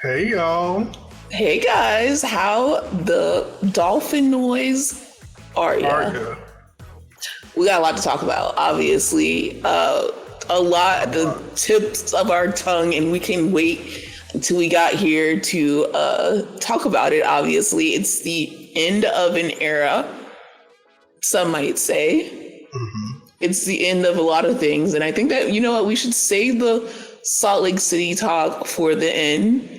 Hey, y'all. Hey, guys. How the dolphin noise are you? We got a lot to talk about, obviously. A lot at the tips of our tongue, and we can wait until we got here to talk about it, obviously. It's the end of an era, some might say. Mm-hmm. It's the end of a lot of things, and I think that, you know what, we should save the Salt Lake City talk for the end,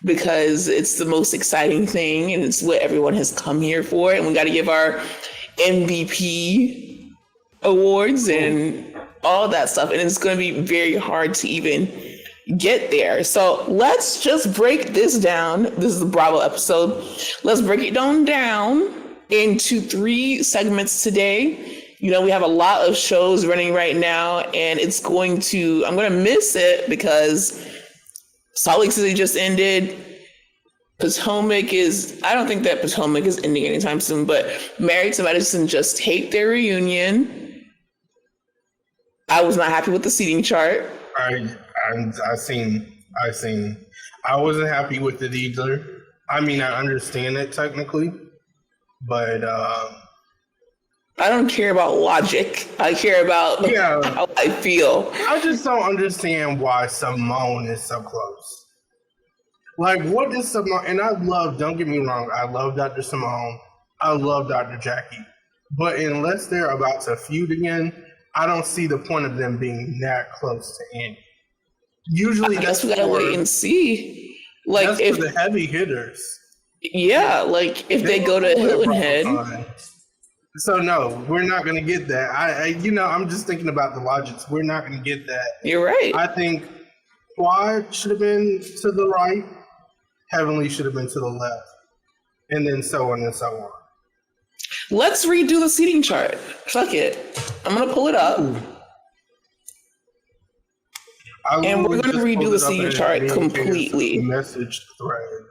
because it's the most exciting thing and it's what everyone has come here for. And we got to give our MVP awards and all that stuff. And it's going to be very hard to even get there. So let's just break this down. This is the Bravo episode. Let's break it down into 3 segments today. You know, we have a lot of shows running right now, and I'm going to miss it because Salt Lake City just ended. I don't think that Potomac is ending anytime soon, but Married to Medicine just taped their reunion. I was not happy with the seating chart. I wasn't happy with it either. I mean, I understand it technically, but I don't care about logic. I care about how I feel. I just don't understand why Simone is so close. Like, what is Simone? And don't get me wrong, I love Dr. Simone. I love Dr. Jackie. But unless they're about to feud again, I don't see the point of them being that close to Andy. Usually, I guess we gotta wait and see. Like, that's if for the heavy hitters. Yeah, like if they go to Hilton Head. So no, we're not going to get that. I'm just thinking about the logics. We're not going to get that. You're right. I think Quad should have been to the right. Heavenly should have been to the left. And then so on and so on. Let's redo the seating chart. Fuck it. I'm going to pull it up. And we're going to redo the seating chart completely. Message thread.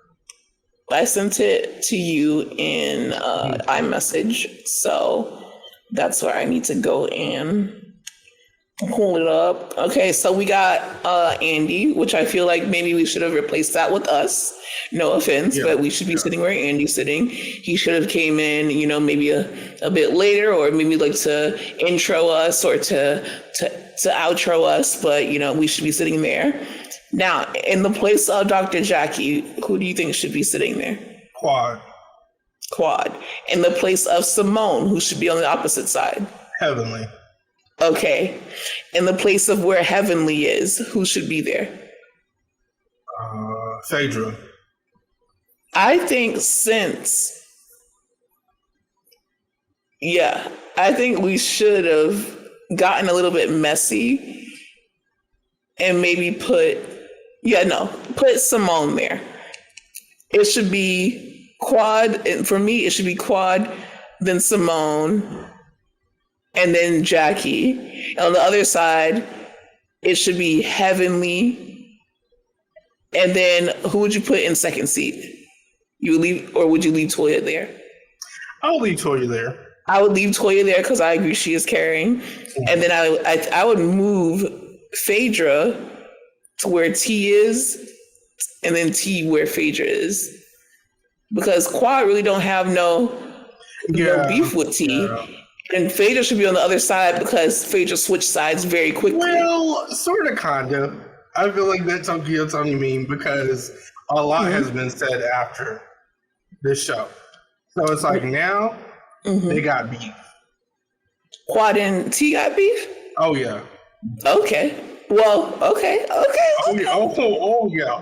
I sent it to you in iMessage, so that's where I need to go and pull it up. Okay, so we got Andy, which I feel like maybe we should have replaced that with us. No offense, but we should be sitting where Andy's sitting. He should have came in, maybe a bit later, or maybe like to intro us or to outro us, but we should be sitting there. Now, in the place of Dr. Jackie, who do you think should be sitting there? Quad. In the place of Simone, who should be on the opposite side? Heavenly. Okay. In the place of where Heavenly is, who should be there? Phaedra. I think I think we should have gotten a little bit messy and maybe put Simone there. It should be Quad, and for me, it should be Quad, then Simone, and then Jackie. And on the other side, it should be Heavenly, and then who would you put in second seat? You would leave, or would you leave Toya there? I'll leave Toya there. I would leave Toya there because I agree she is carrying, and then I would move Phaedra to where T is, and then T where Phaedra is, because Quad really don't have no beef with T, and Phaedra should be on the other side because Phaedra switched sides very quickly. Well, sort of, kinda. I feel like that's what Tony mean, because a lot has been said after this show, so it's like now they got beef. Quad and T got beef? Oh yeah. Okay. Well, okay. Oh yeah.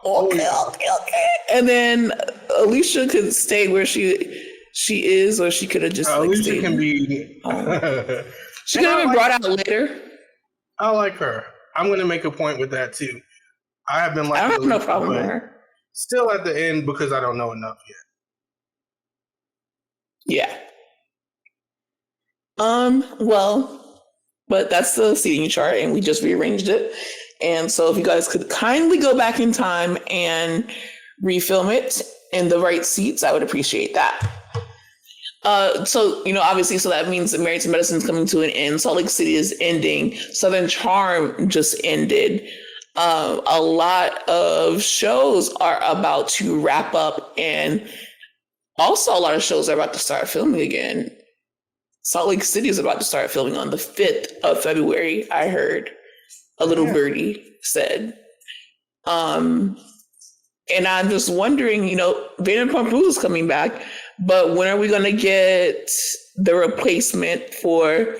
Okay. And then Alicia could stay where she is, or she could have just Alicia stayed. Can be. She could have been brought out later. I like her. I'm going to make a point with that too. I have been like. I don't have no problem with her. Still at the end because I don't know enough yet. Yeah. Well. But that's the seating chart, and we just rearranged it. And so if you guys could kindly go back in time and refilm it in the right seats, I would appreciate that. So that means that Married to Medicine is coming to an end. Salt Lake City is ending. Southern Charm just ended. A lot of shows are about to wrap up, and also a lot of shows are about to start filming again. Salt Lake City is about to start filming on the 5th of February, I heard. A little birdie said. And I'm just wondering, Vanderpump Rules is coming back, but when are we going to get the replacement for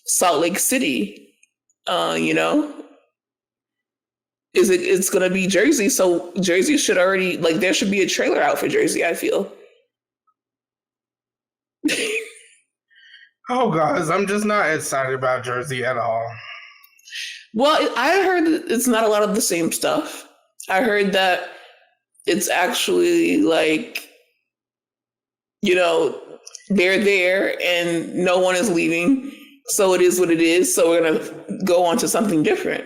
Salt Lake City? It's going to be Jersey. So Jersey should already, there should be a trailer out for Jersey, I feel. Oh, guys, I'm just not excited about Jersey at all. Well, I heard that it's not a lot of the same stuff. I heard that it's actually they're there and no one is leaving. So it is what it is. So we're going to go on to something different.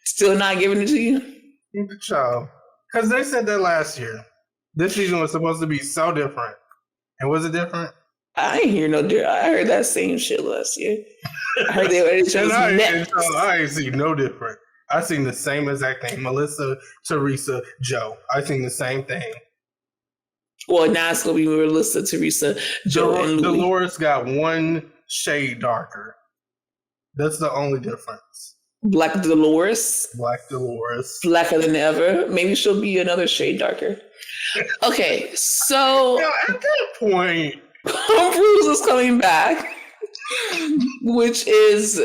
Still not giving it to you? Because they said that last year. This season was supposed to be so different. And was it different? I ain't hear no different. I heard that same shit last year. I heard they were at each other's necks. I ain't seen no different. I seen the same exact thing. Melissa, Teresa, Joe. I seen the same thing. Well, now it's going to be Melissa, Teresa, Joe, and Louis. Dolores got one shade darker. That's the only difference. Black Dolores. Blacker than ever. Maybe she'll be another shade darker. Okay, so at that point, Bruce is coming back, which is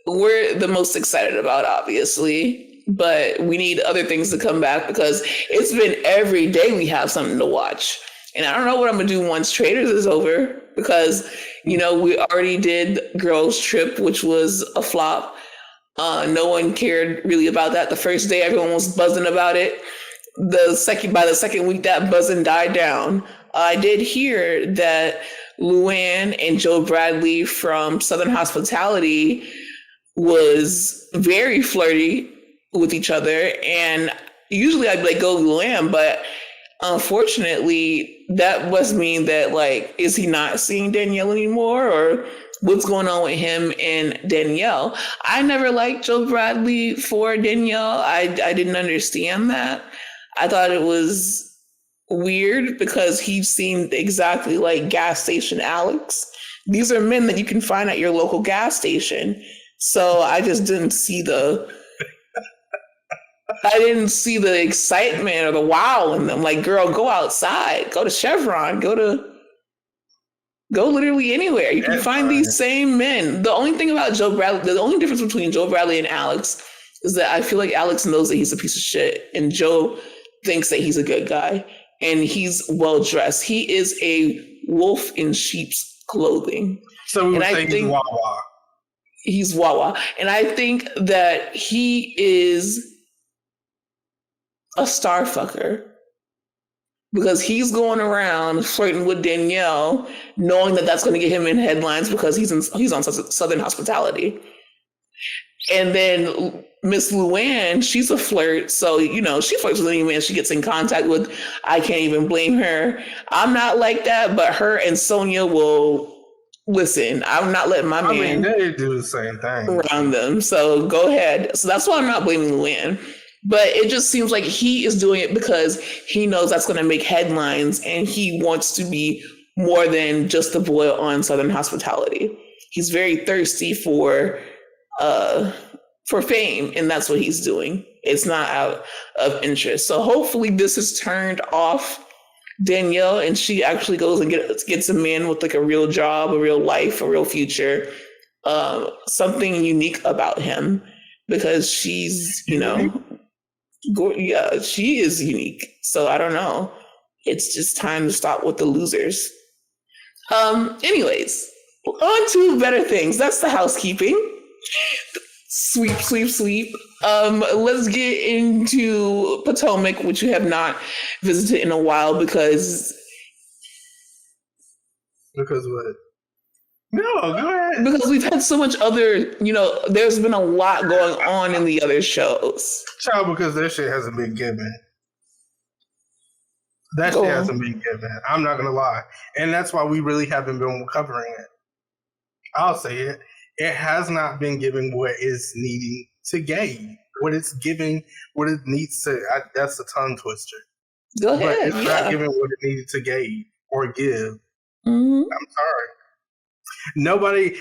we're the most excited about, obviously. But we need other things to come back because it's been every day we have something to watch. And I don't know what I'm gonna do once Traders is over because we already did Girls Trip, which was a flop. No one cared really about that. The first day, everyone was buzzing about it. By the second week, that buzzing died down. I did hear that Luann and Joe Bradley from Southern Hospitality was very flirty with each other. And usually I'd be like, go Luann, but unfortunately, that must mean that is he not seeing Danielle anymore, or what's going on with him and Danielle? I never liked Joe Bradley for Danielle. I didn't understand that. I thought it was weird because he seemed exactly like gas station Alex. These are men that you can find at your local gas station. So I just didn't see the excitement or the wow in them. Girl, go outside, go to Chevron, go literally anywhere. You can find these same men. The only thing about Joe Bradley, the only difference between Joe Bradley and Alex is that I feel like Alex knows that he's a piece of shit and Joe thinks that he's a good guy and he's well dressed. He is a wolf in sheep's clothing. So we would say he's Wawa. He's Wawa. And I think that he is a star fucker because he's going around flirting with Danielle, knowing that that's going to get him in headlines because he's on Southern Hospitality. And then Miss Luann, she's a flirt. So, she flirts with any man she gets in contact with. I can't even blame her. I'm not like that, but her and Sonia will listen. I'm not letting my man they do the same thing around them. So go ahead. So that's why I'm not blaming Luann. But it just seems like he is doing it because he knows that's going to make headlines and he wants to be more than just the boy on Southern Hospitality. He's very thirsty for fame, and that's what he's doing. It's not out of interest. So hopefully this has turned off Danielle and she actually goes and gets a man with a real job, a real life, a real future, something unique about him because she's, she is unique. So I don't know. It's just time to stop with the losers. Anyways, on to better things. That's the housekeeping. Sweep. Let's get into Potomac, which you have not visited in a while because what? No, go ahead. Because we've had so much other, there's been a lot going on in the other shows. Child, because that shit hasn't been given. That shit hasn't been given. I'm not going to lie. And that's why we really haven't been covering it. I'll say it. it has not been giving what is needing to gain. What it's giving, what it needs to. That's a tongue twister. Go ahead. But it's not giving what it needed to gain or give. Mm-hmm. I'm sorry. Nobody,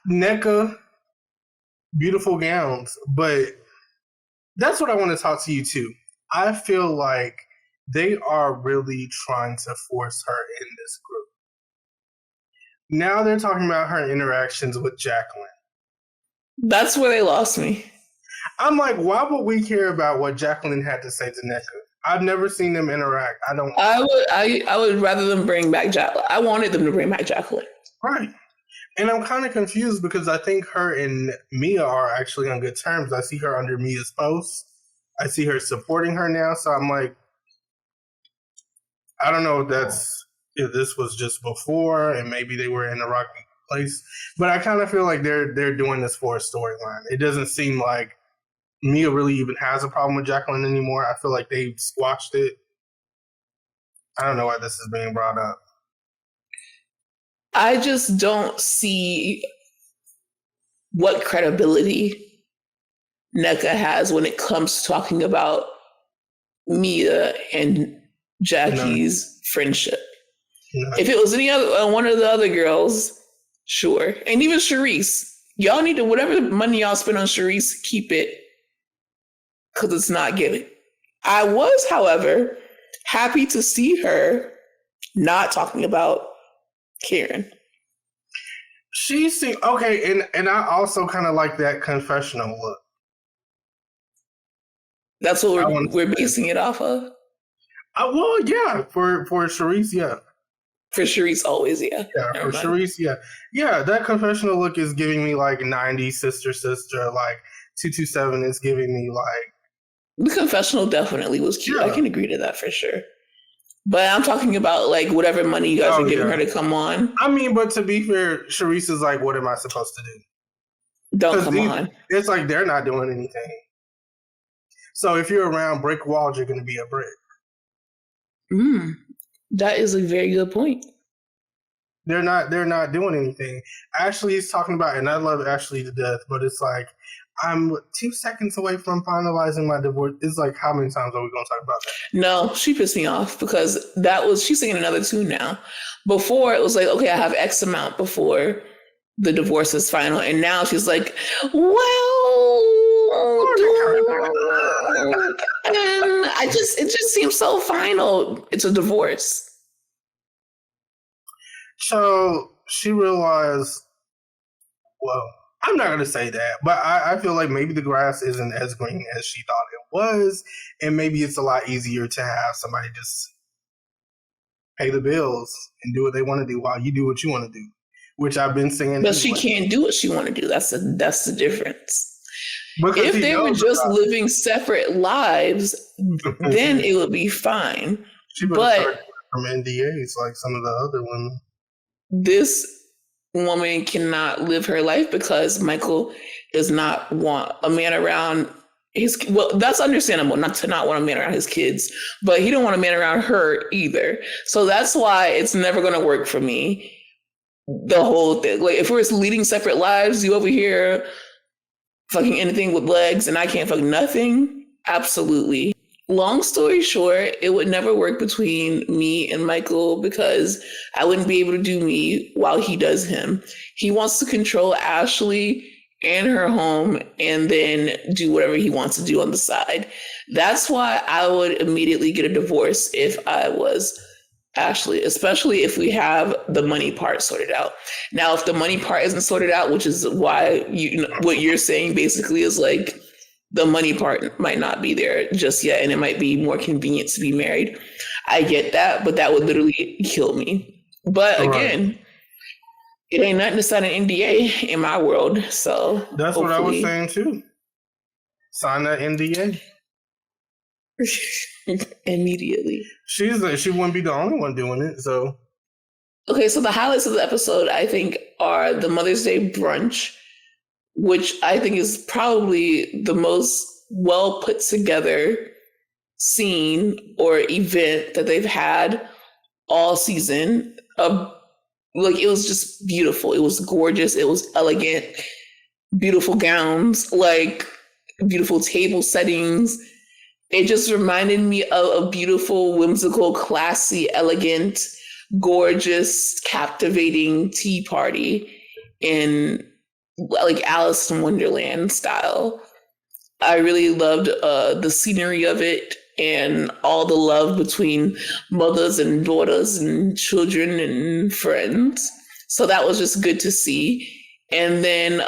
NECA, beautiful gowns, but that's what I want to talk to you too. I feel like they are really trying to force her in this group. Now they're talking about her interactions with Jacqueline. That's where they lost me. I'm like, why would we care about what Jacqueline had to say to NECA? I've never seen them interact. I would rather them bring back Jacqueline. I wanted them to bring back Jacqueline. Right. And I'm kind of confused because I think her and Mia are actually on good terms. I see her under Mia's post. I see her supporting her now. So I'm like, I don't know if this was just before and maybe they were in a rocky place. But I kind of feel like they're doing this for a storyline. It doesn't seem like Mia really even has a problem with Jacqueline anymore. I feel like they squashed it. I don't know why this is being brought up. I just don't see what credibility NECA has when it comes to talking about Mia and Jackie's friendship. No. If it was any other one of the other girls, sure. And even Charisse. Y'all need to, whatever money y'all spend on Charisse, keep it. Because it's not giving. I was, however, happy to see her not talking about Karen. She seemed okay, and I also kind of like that confessional look. That's what we're basing it off of. Well, yeah, for Charisse, yeah. For Charisse, always, yeah. Yeah, for Charisse, yeah. Yeah, that confessional look is giving me like 90s sister, like 227 is giving me like. The confessional definitely was cute. Yeah. I can agree to that for sure. But I'm talking about like whatever money you guys are giving her to come on. I mean, but to be fair, Charisse is like, what am I supposed to do? Don't come on. It's like they're not doing anything. So if you're around brick walls, you're going to be a brick. That is a very good point. They're not doing anything. Ashley is talking about, and I love Ashley to death, but it's like, I'm 2 seconds away from finalizing my divorce. It's like, how many times are we going to talk about that? No, she pissed me off because she's singing another tune now. Before it was like, okay, I have X amount before the divorce is final. And now she's like, well, and it just seems so final. It's a divorce. So she realized, well, I'm not going to say that, but I feel like maybe the grass isn't as green as she thought it was. And maybe it's a lot easier to have somebody just pay the bills and do what they want to do while you do what you want to do, which I've been saying. But she can't do what she want to do. That's the difference. Because if they were just living separate lives, then it would be fine. She would have started from NDAs like some of the other women. This woman cannot live her life because Michael does not want a man around his. Well, that's understandable not to not want a man around his kids, but he don't want a man around her either. So that's why it's never going to work for me. The whole thing, like if we're leading separate lives, you over here fucking anything with legs and I can't fuck nothing. Absolutely. Long story short, it would never work between me and Michael because I wouldn't be able to do me while he does him. He wants to control Ashley and her home and then do whatever he wants to do on the side. That's why I would immediately get a divorce if I was Ashley, especially if we have the money part sorted out. Now, if the money part isn't sorted out, which is why what you're saying basically is like, the money part might not be there just yet, and it might be more convenient to be married. I get that, but that would literally kill me. But again, it ain't nothing to sign an NDA in my world. So that's what I was saying too. Sign that NDA immediately. She wouldn't be the only one doing it. So okay, so the highlights of the episode, I think, are the Mother's Day brunch, which I think is probably the most well put together scene or event that they've had all season. like, it was just beautiful. It was gorgeous. It was elegant, beautiful gowns, like beautiful table settings. It just reminded me of a beautiful, whimsical, classy, elegant, gorgeous, captivating tea party in like Alice in Wonderland style. I really loved the scenery of it and all the love between mothers and daughters and children and friends. So that was just good to see. And then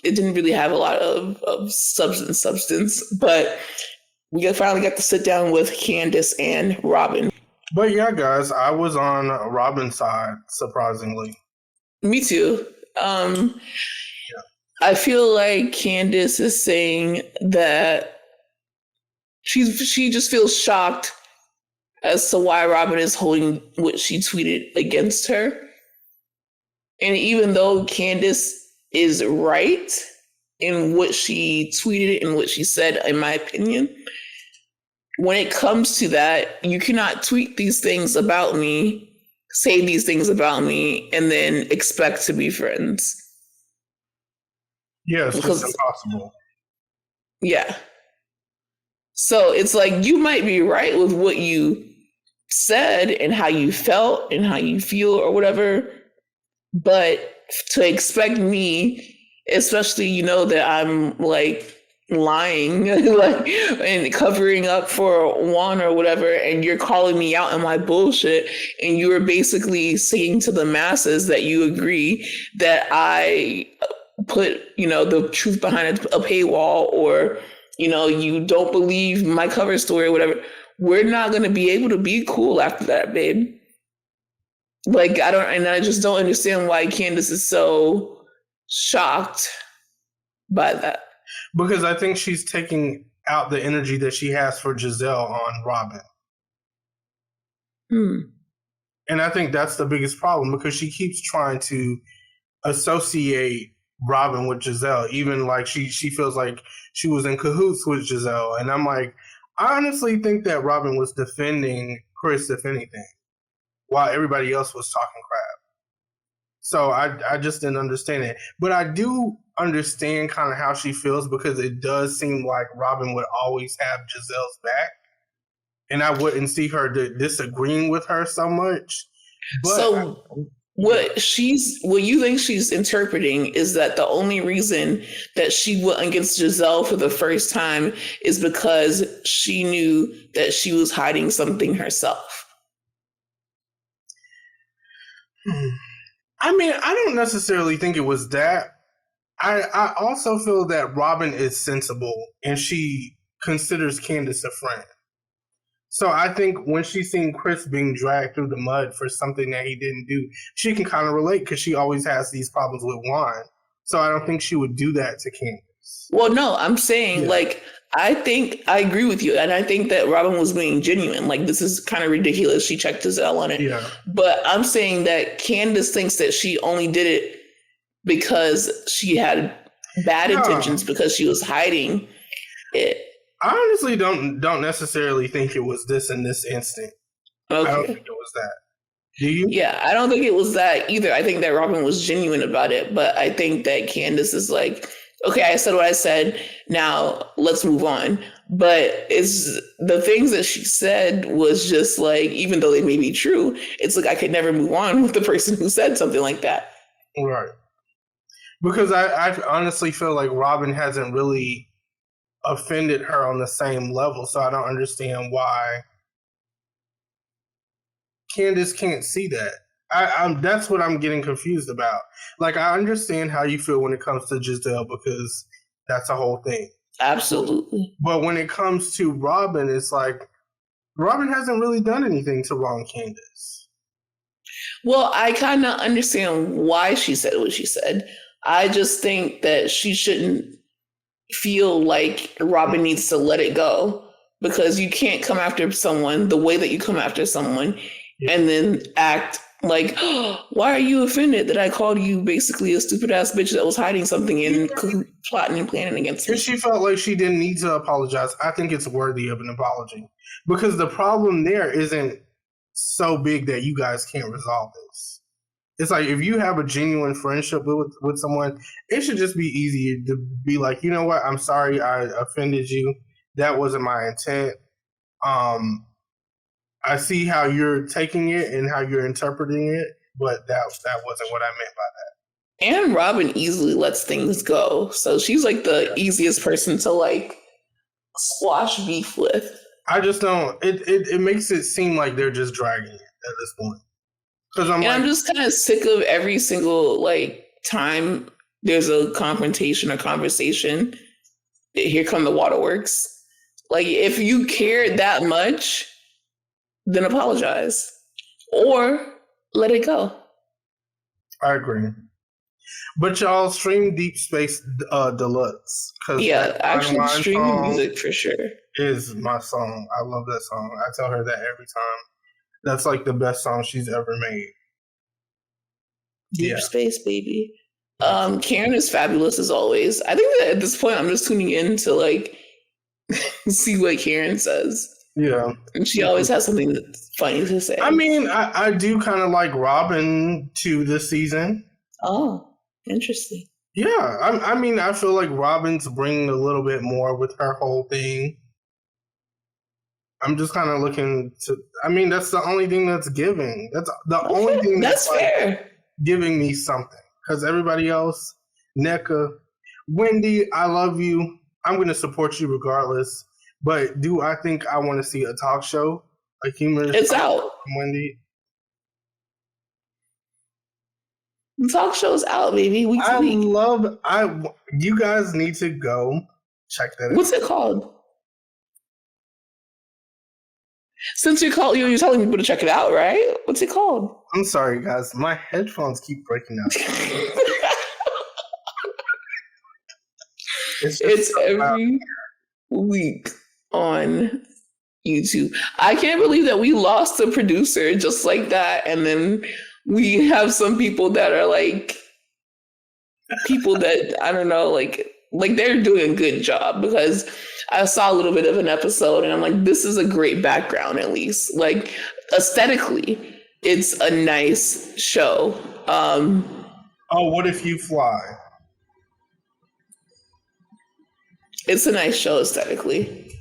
it didn't really have a lot of substance, but we finally got to sit down with Candiace and Robyn. But yeah, guys, I was on Robyn's side, surprisingly. Me too. I feel like Candiace is saying that she just feels shocked as to why Robyn is holding what she tweeted against her. And even though Candiace is right in what she tweeted and what she said, in my opinion, when it comes to that, you cannot tweet these things about me, say these things about me, and then expect to be friends. Yeah, it's just impossible. Yeah. So it's like, you might be right with what you said and how you felt and how you feel or whatever, but to expect me, especially, you know, that I'm like lying like and covering up for Juan or whatever, and you're calling me out on my bullshit, and you are basically saying to the masses that you agree that I put, you know, the truth behind a paywall, or, you know, you don't believe my cover story or whatever. We're not going to be able to be cool after that, babe. Like, I just don't understand why Candiace is so shocked by that. Because I think she's taking out the energy that she has for Giselle on Robyn. And I think that's the biggest problem, because she keeps trying to associate Robyn with Giselle, even like she feels like she was in cahoots with Giselle. And I'm like, I honestly think that Robyn was defending Chris, if anything, while everybody else was talking crap. So I just didn't understand it. But I do understand kind of how she feels, because it does seem like Robyn would always have Giselle's back. And I wouldn't see her disagreeing with her so much. But so what you think she's interpreting is that the only reason that she went against Giselle for the first time is because she knew that she was hiding something herself. I mean, I don't necessarily think it was that. I also feel that Robyn is sensible and she considers Candiace a friend. So I think when she's seen Chris being dragged through the mud for something that he didn't do, she can kind of relate, because she always has these problems with Juan. So I don't think she would do that to Candiace. Well, no, I'm saying, like, I think I agree with you. And I think that Robyn was being genuine. Like, this is kind of ridiculous. She checked Giselle on it. Yeah. But I'm saying that Candiace thinks that she only did it because she had bad intentions, because she was hiding it. I honestly don't necessarily think it was this in this instant. Okay. I don't think it was that. Do you? Yeah, I don't think it was that either. I think that Robyn was genuine about it, but I think that Candiace is like, okay, I said what I said, now let's move on. But it's the things that she said was just like, even though they may be true, it's like I could never move on with the person who said something like that. Right. Because I honestly feel like Robyn hasn't really offended her on the same level, so I don't understand why Candiace can't see that. That's what I'm getting confused about. Like, I understand how you feel when it comes to Giselle, because that's a whole thing. Absolutely. But when it comes to Robyn, it's like Robyn hasn't really done anything to wrong Candiace. Well, I kind of understand why she said what she said. I just think that she shouldn't feel like Robyn needs to let it go, because you can't come after someone the way that you come after someone and then act like, oh, why are you offended that I called you basically a stupid ass bitch that was hiding something and plotting and planning against me? If she felt like she didn't need to apologize, I think it's worthy of an apology, because the problem there isn't so big that you guys can't resolve this. It's like if you have a genuine friendship with someone, it should just be easy to be like, you know what, I'm sorry I offended you. That wasn't my intent. I see how you're taking it and how you're interpreting it, but that wasn't what I meant by that. And Robyn easily lets things go. So she's like the easiest person to like squash beef with. I just don't, it makes it seem like they're just dragging it at this point. I'm just kind of sick of every single like time there's a confrontation or conversation. Here come the waterworks. Like if you cared that much, then apologize or let it go. I agree. But y'all stream Deep Space Deluxe. Yeah, actually streaming music for sure. Is my song. I love that song. I tell her that every time. That's like the best song she's ever made. Deep Space, baby. Karen is fabulous as always. I think that at this point I'm just tuning in to like see what Karen says. Yeah. And she always has something that's funny to say. I mean, I do kind of like Robyn too this season. Oh, interesting. Yeah. I mean, I feel like Robyn's bringing a little bit more with her whole thing. I'm just kind of looking to, I mean, that's the only thing that's giving. That's the only thing that's fair. Giving me something. Because everybody else, NECA, Wendy, I love you. I'm going to support you regardless. But do I think I want to see a talk show? Like humorous? It's out. From Wendy? The talk show's out, baby. Week to week. You guys need to go check that out. What's it called? Since you're telling people to check it out, right? What's it called? I'm sorry, guys. My headphones keep breaking out. It's every week on YouTube. I can't believe that we lost a producer just like that. And then we have some people that are like, people that, I don't know, like they're doing a good job because I saw a little bit of an episode and I'm like, this is a great background at least. Like aesthetically, it's a nice show. What If You Fly? It's a nice show aesthetically.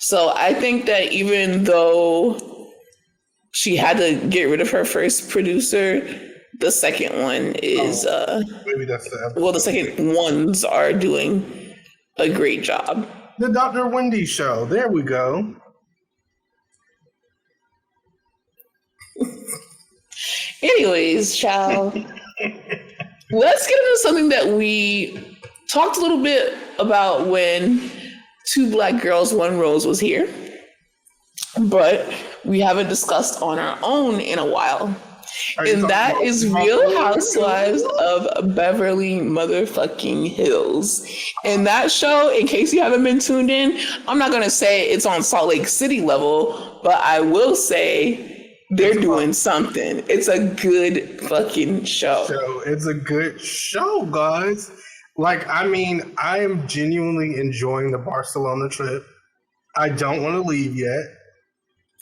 So I think that even though she had to get rid of her first producer, the second one is maybe that's the episode. The second ones are doing a great job. The Dr. Wendy Show. There we go. Anyways, child, let's get into something that we talked a little bit about when Two Black Girls, One Rose was here, but we haven't discussed on our own in a while. And that is Real Housewives of Beverly motherfucking Hills. And that show, in case you haven't been tuned in, I'm not going to say it's on Salt Lake City level, but I will say they're doing something. It's a good fucking show. It's a good show, guys. Like, I mean, I am genuinely enjoying the Barcelona trip. I don't want to leave yet.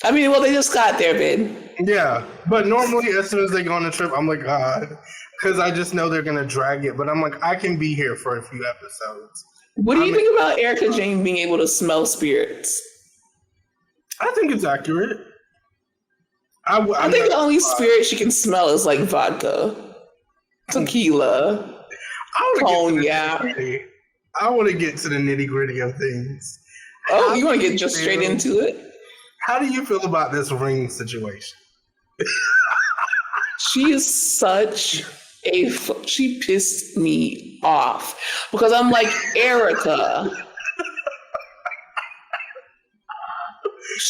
I mean, well, they just got there, babe. Yeah, but normally as soon as they go on the trip, I'm like, God, because I just know they're going to drag it. But I'm like, I can be here for a few episodes. What do you think about Erika Jane being able to smell spirits? I think it's accurate. I think the only spirit she can smell is like vodka, tequila, cognac. I want to get to the nitty gritty of things. Oh, you want to get just straight into it? How do you feel about this ring situation? She is such a... She pissed me off because I'm like, Erika.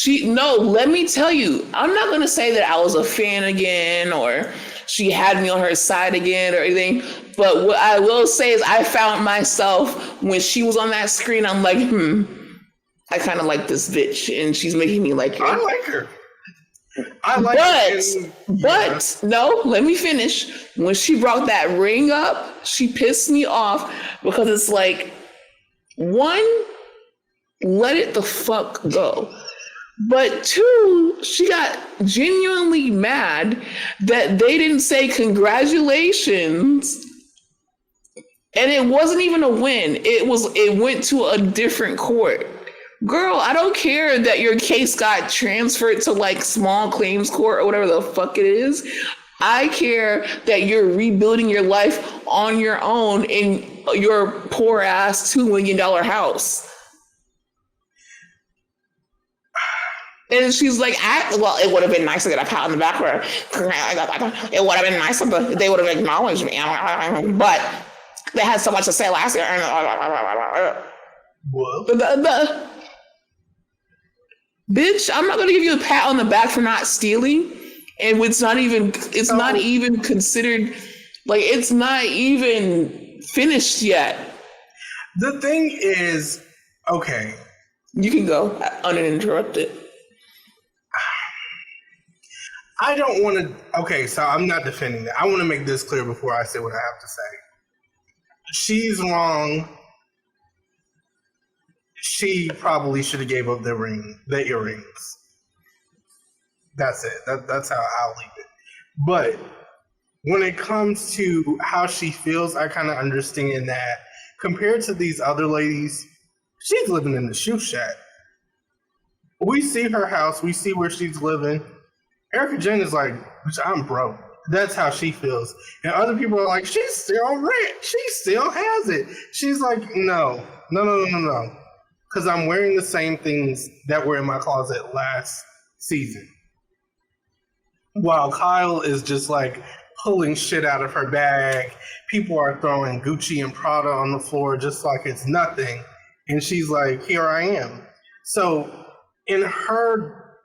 Let me tell you, I'm not going to say that I was a fan again or she had me on her side again or anything. But what I will say is I found myself when she was on that screen, I'm like, I kind of like this bitch, and she's making me like her. I like her. But no, let me finish. When she brought that ring up, she pissed me off because it's like, one, let it the fuck go. But two, she got genuinely mad that they didn't say congratulations. And it wasn't even a win. It went to a different court. Girl, I don't care that your case got transferred to like small claims court or whatever the fuck it is. I care that you're rebuilding your life on your own in your poor ass $2 million house. And she's like, well, it would have been nice to get a pat on the back for her. It would have been nice if they would have acknowledged me. But they had so much to say last year. What? Bitch, I'm not going to give you a pat on the back for not stealing. And it's not even considered, like, it's not even finished yet. The thing is, okay. You can go uninterrupted. I don't want to, okay, so I'm not defending that. I want to make this clear before I say what I have to say. She's wrong. She probably should have gave up the earrings. That's it. That's how I'll leave it. But when it comes to how she feels, I kind of understand that compared to these other ladies, she's living in the shoe shack. We see her house. We see where she's living. Erika Jayne is like, I'm broke. That's how she feels. And other people are like, she's still rich. She still has it. She's like, no. Because I'm wearing the same things that were in my closet last season. While Kyle is just like pulling shit out of her bag. People are throwing Gucci and Prada on the floor just like it's nothing. And she's like, here I am. So in her,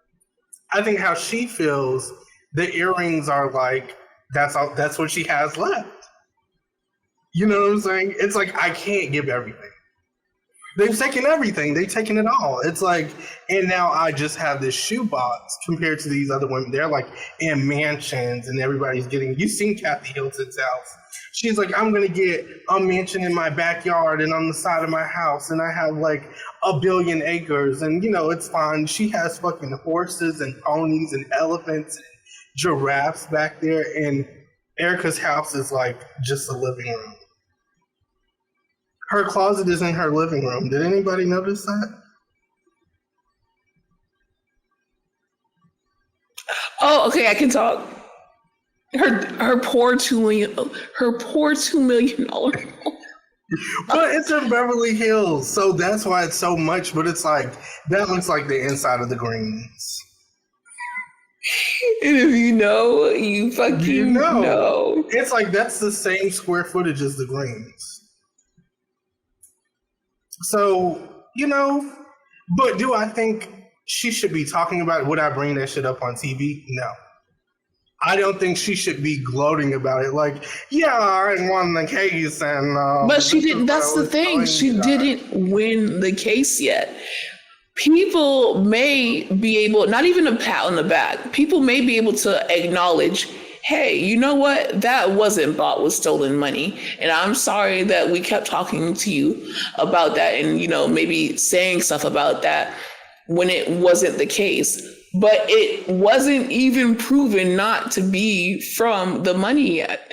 I think how she feels, the earrings are like, that's what she has left. You know what I'm saying? It's like, I can't give everything. They've taken everything. They've taken it all. It's like, and now I just have this shoebox compared to these other women. They're like in mansions and everybody's getting, you've seen Kathy Hilton's house. She's like, I'm going to get a mansion in my backyard and on the side of my house. And I have like 1 billion acres and, you know, it's fine. She has fucking horses and ponies and elephants and giraffes back there. And Erika's house is like just a living room. Her closet is in her living room. Did anybody notice that? Oh, okay, I can talk. Her poor $2 million. But it's in Beverly Hills, so that's why it's so much. But it's like that looks like the inside of the greens. And if you know, you fucking know. It's like that's the same square footage as the greens. So, you know, but do I think she should be talking about it? Would I bring that shit up on TV? No. I don't think she should be gloating about it. Like, yeah, I won the case. And but she didn't. That's the thing. She didn't win the case yet. People may be able, not even a pat on the back, people may be able to acknowledge, hey, you know what? That wasn't bought with stolen money. And I'm sorry that we kept talking to you about that and, you know, maybe saying stuff about that when it wasn't the case. But it wasn't even proven not to be from the money yet.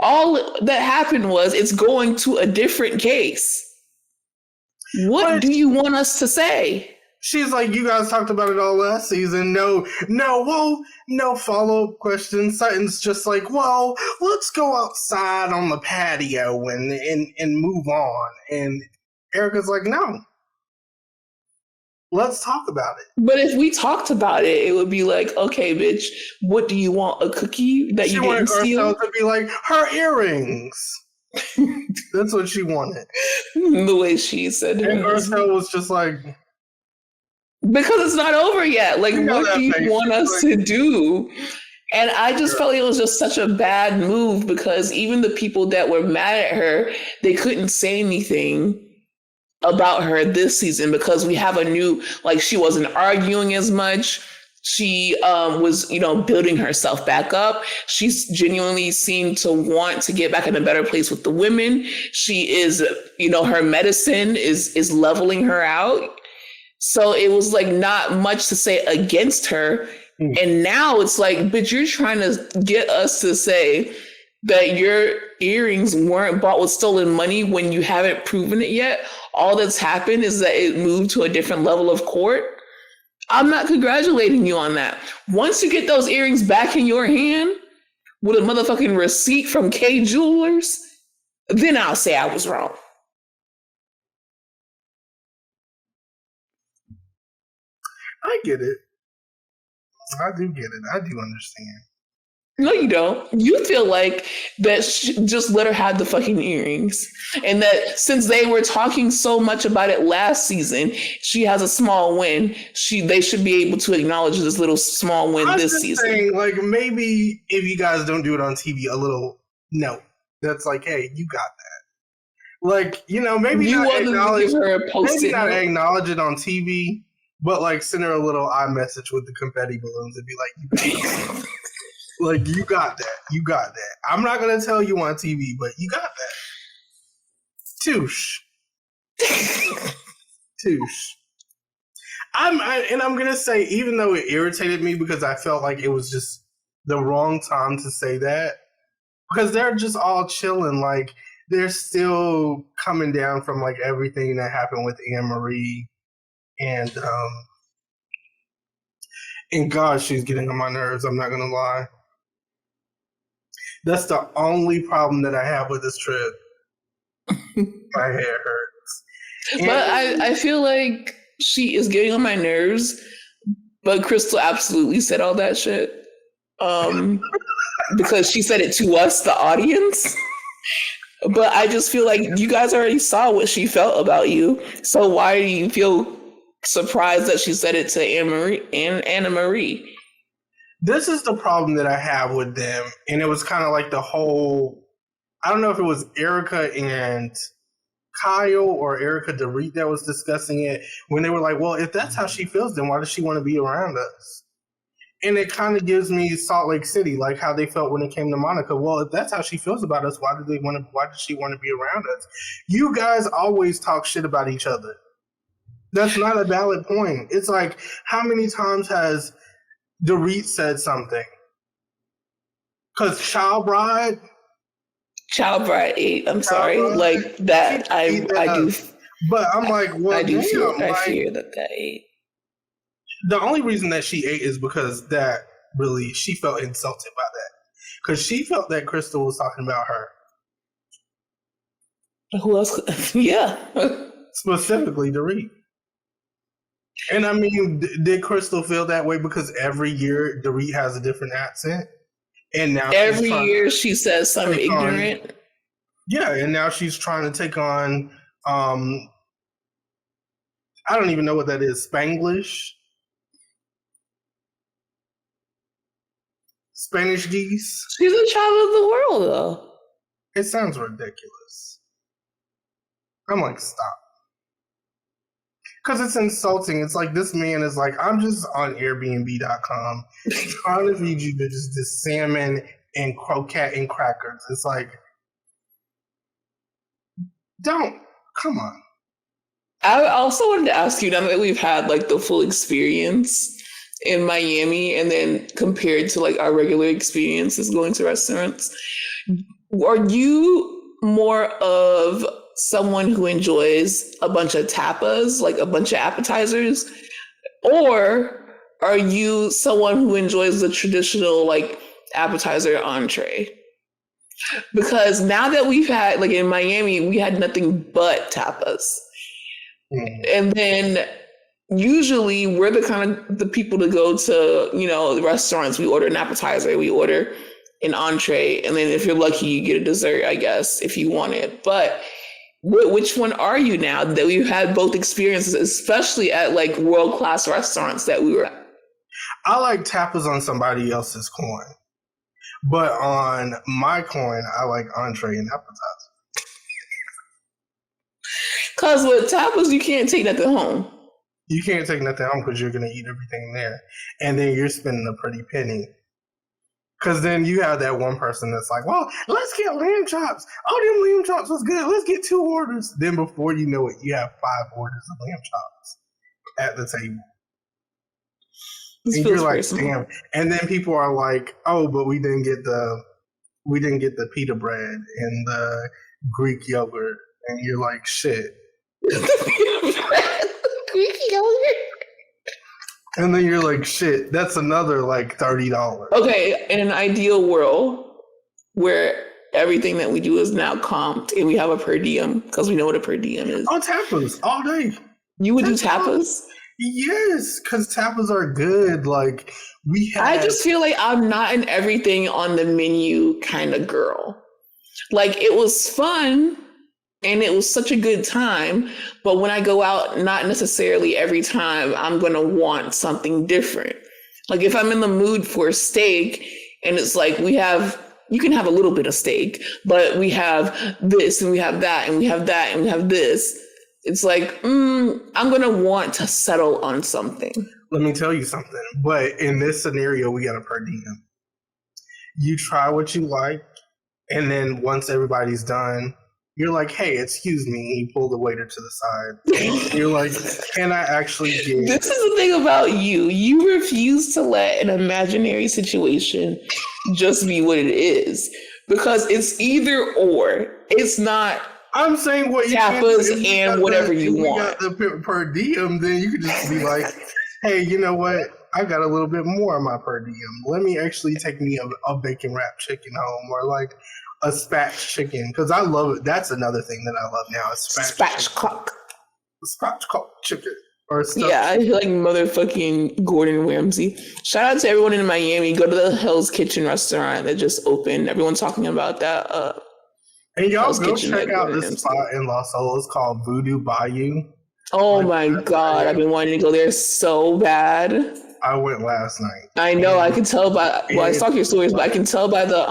All that happened was it's going to a different case. What do you want us to say? She's like, you guys talked about it all last season. No follow-up questions. Sutton's just like, well, let's go outside on the patio and move on. And Erika's like, no. Let's talk about it. But if we talked about it, it would be like, okay, bitch, what do you want? A cookie that you didn't steal? She wanted to be like, her earrings. That's what she wanted. The way she said it. And Garcelle was just like... Because it's not over yet. Like, what do you want us to do? And I just felt like it was just such a bad move because even the people that were mad at her, they couldn't say anything about her this season because we have a new, like, she wasn't arguing as much. She was, you know, building herself back up. She genuinely seemed to want to get back in a better place with the women. She is, you know, her medicine is leveling her out. So it was like not much to say against her. And now it's like, bitch, you're trying to get us to say that your earrings weren't bought with stolen money when you haven't proven it yet. All that's happened is that it moved to a different level of court. I'm not congratulating you on that. Once you get those earrings back in your hand with a motherfucking receipt from K Jewelers, then I'll say I was wrong. I get it. I do get it. I do understand. No, you don't. You feel like that just let her have the fucking earrings. And that since they were talking so much about it last season, she has a small win. They should be able to acknowledge this little small win this season. Saying, like, maybe if you guys don't do it on TV, a little note that's like, hey, you got that. Like, you know, maybe you not acknowledge it on TV, but like send her a little iMessage with the confetti balloons and be like, you got that. Like, you got that. You got that. I'm not going to tell you on TV, but you got that. Touche. Touche. I'm going to say, even though it irritated me because I felt like it was just the wrong time to say that, because they're just all chilling. Like, they're still coming down from like everything that happened with Annemarie. And God, she's getting on my nerves. I'm not going to lie. That's the only problem that I have with this trip. My hair hurts. But I feel like she is getting on my nerves, but Crystal absolutely said all that shit. Because she said it to us, the audience. But I just feel like you guys already saw what she felt about you. So why do you feel surprised that she said it to Annemarie? This is the problem that I have with them. And it was kind of like the whole, I don't know if it was Erika and Kyle or Erika Dorit that was discussing it when they were like, well, if that's how she feels, then why does she want to be around us? And it kind of gives me Salt Lake City, like how they felt when it came to Monica. Well, if that's how she feels about us, why does she want to be around us? You guys always talk shit about each other. That's not a valid point. It's like, how many times has Dorit said something? Because Child Bride 8. I'm sorry, like that. I do. But I'm like, well, I do feel. I fear that 8. The only reason that she ate is because that really she felt insulted by that, because she felt that Crystal was talking about her. Who else? Yeah, specifically Dorit. And I mean, did Crystal feel that way because every year Dorit has a different accent? And now every year she says something ignorant. Yeah, and now she's trying to take on, I don't even know what that is, Spanglish? Spanish geese? She's a child of the world, though. It sounds ridiculous. I'm like, stop. Because it's insulting. It's like, this man is like, I'm just on Airbnb.com trying to feed you bitches this salmon and croquette and crackers. It's like, come on. I also wanted to ask you, now that we've had like the full experience in Miami and then compared to like our regular experiences going to restaurants, are you more of someone who enjoys a bunch of tapas, like a bunch of appetizers, or are you someone who enjoys the traditional like appetizer entree? Because now that we've had, like in Miami, we had nothing but tapas. And then usually we're the kind of the people to go to, you know, the restaurants. We order an appetizer, we order an entree, and then if you're lucky, you get a dessert, I guess, if you want it. But which one are you now that we've had both experiences, especially at like world-class restaurants that we were at? I like tapas on somebody else's coin. But on my coin, I like entree and appetizer. Because with tapas, you can't take nothing home. You can't take nothing home because you're going to eat everything there. And then you're spending a pretty penny. Because then you have that one person that's like, well, let's get lamb chops. Oh, them lamb chops was good. Let's get 2 orders. Then before you know it, you have 5 orders of lamb chops. at the table. This and feels you're like, personal. damn. And then people are like, oh, but we didn't get the pita bread and the Greek yogurt. And you're like, shit. Greek yogurt? And then you're like, shit, that's another like $30. Okay, in an ideal world where everything that we do is now comped and we have a per diem, because we know what a per diem is. Oh, tapas all day. You would do tapas? Yes, because tapas are good. Like I just feel like I'm not an everything on the menu kind of girl. Like it was fun and it was such a good time, but when I go out, not necessarily every time I'm going to want something different. Like if I'm in the mood for a steak and it's like you can have a little bit of steak, but we have this and we have that and we have that and we have this. It's like, I'm going to want to settle on something. Let me tell you something. But in this scenario, we got a per diem. You try what you like, and then once everybody's done, you're like, hey, excuse me. You pull the waiter to the side. You're like, can I actually get... This is the thing about you. You refuse to let an imaginary situation just be what it is. Because it's either or. It's not... I'm saying what you tapas and whatever you want. If you got the per diem, then you could just be like, hey, you know what? I got a little bit more on my per diem. Let me actually take me a bacon wrapped chicken home, or like a spatch chicken, because I love it. That's another thing that I love now. Spatchcock chicken. Or stuff. Yeah, I feel like motherfucking Gordon Ramsay. Shout out to everyone in Miami. Go to the Hell's Kitchen restaurant that just opened. Everyone's talking about that. And y'all go check out this spot in Los Angeles called Voodoo Bayou. Oh my God. I've been wanting to go there so bad. I went last night. I know. I can tell by, well, I stalk your stories, but I can tell by the,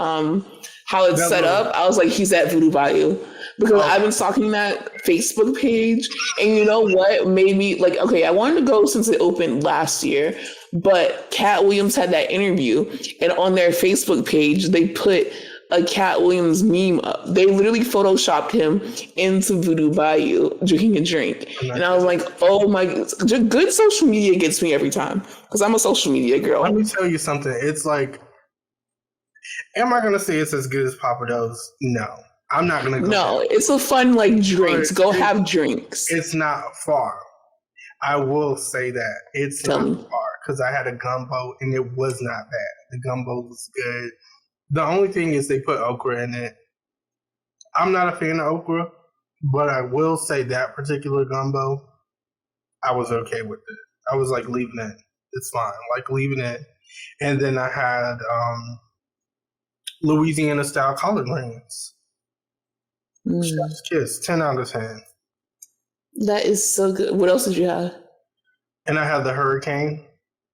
how it's set up. I was like, he's at Voodoo Bayou. Because I've been stalking that Facebook page. And you know what made me like, okay, I wanted to go since it opened last year. But Cat Williams had that interview. And on their Facebook page, they put a Cat Williams meme up. They literally photoshopped him into Voodoo Bayou drinking a drink. And I was like, oh my, good social media gets me every time. Because I'm a social media girl. Let me tell you something. It's like, am I going to say it's as good as Papa Do's? No. I'm not going to go. No, it's a fun like drinks. Go have drinks. It's not far. I will say that. It's not far. Because I had a gumbo and it was not bad. The gumbo was good. The only thing is they put okra in it. I'm not a fan of okra, but I will say that particular gumbo, I was okay with it. I was like, leaving it. It's fine. Like, leaving it. And then I had Louisiana-style collard greens. Chef's kiss, 10 out of 10. That is so good. What else did you have? And I had the hurricane.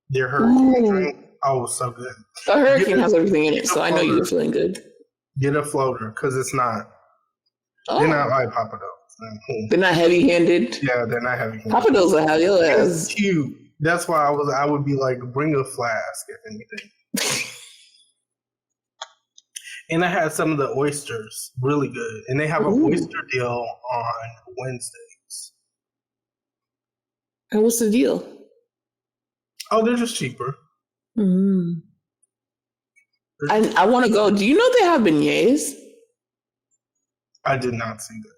Their hurricane drink. Oh, so good. The hurricane has everything in it, so I know you were feeling good. Get a floater, because it's not. Oh. They're not like Papa Do's. They're not heavy-handed? Yeah, they're not heavy-handed. Papa Do's will have your ass. It's cute. That's why I would be like, bring a flask, if anything. And I had some of the oysters, really good. And they have an oyster deal on Wednesdays. And what's the deal? Oh, they're just cheaper. And I want to go. Do you know they have beignets? I did not see that.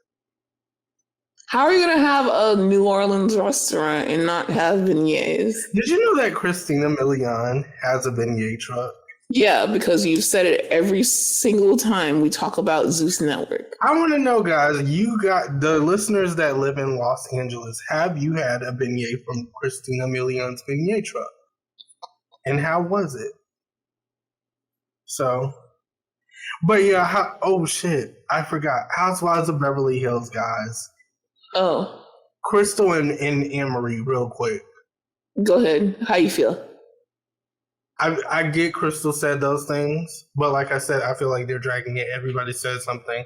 How are you going to have a New Orleans restaurant and not have beignets? Did you know that Christina Milian has a beignet truck? Yeah, because you've said it every single time we talk about Zeus Network. I want to know, guys, you got the listeners that live in Los Angeles, have you had a beignet from Christina Milian's beignet truck? And how was it? So, but yeah, oh shit, I forgot. Housewives of Beverly Hills, guys. Oh. Crystal and Annemarie, real quick. Go ahead. How you feel? I get Crystal said those things, but like I said, I feel like they're dragging it. Everybody said something.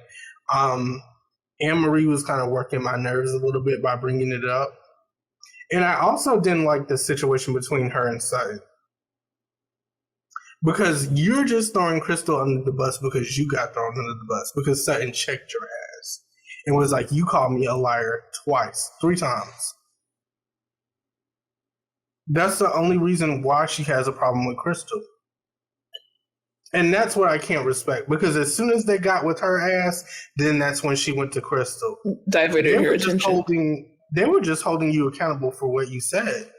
Annemarie was kind of working my nerves a little bit by bringing it up. And I also didn't like the situation between her and Sutton. Because you're just throwing Crystal under the bus because you got thrown under the bus. Because Sutton checked your ass. And was like, you called me a liar twice, 3 times. That's the only reason why she has a problem with Crystal. And that's what I can't respect, because as soon as they got with her ass, then that's when she went to Crystal. Diverted her attention. They were just holding you accountable for what you said.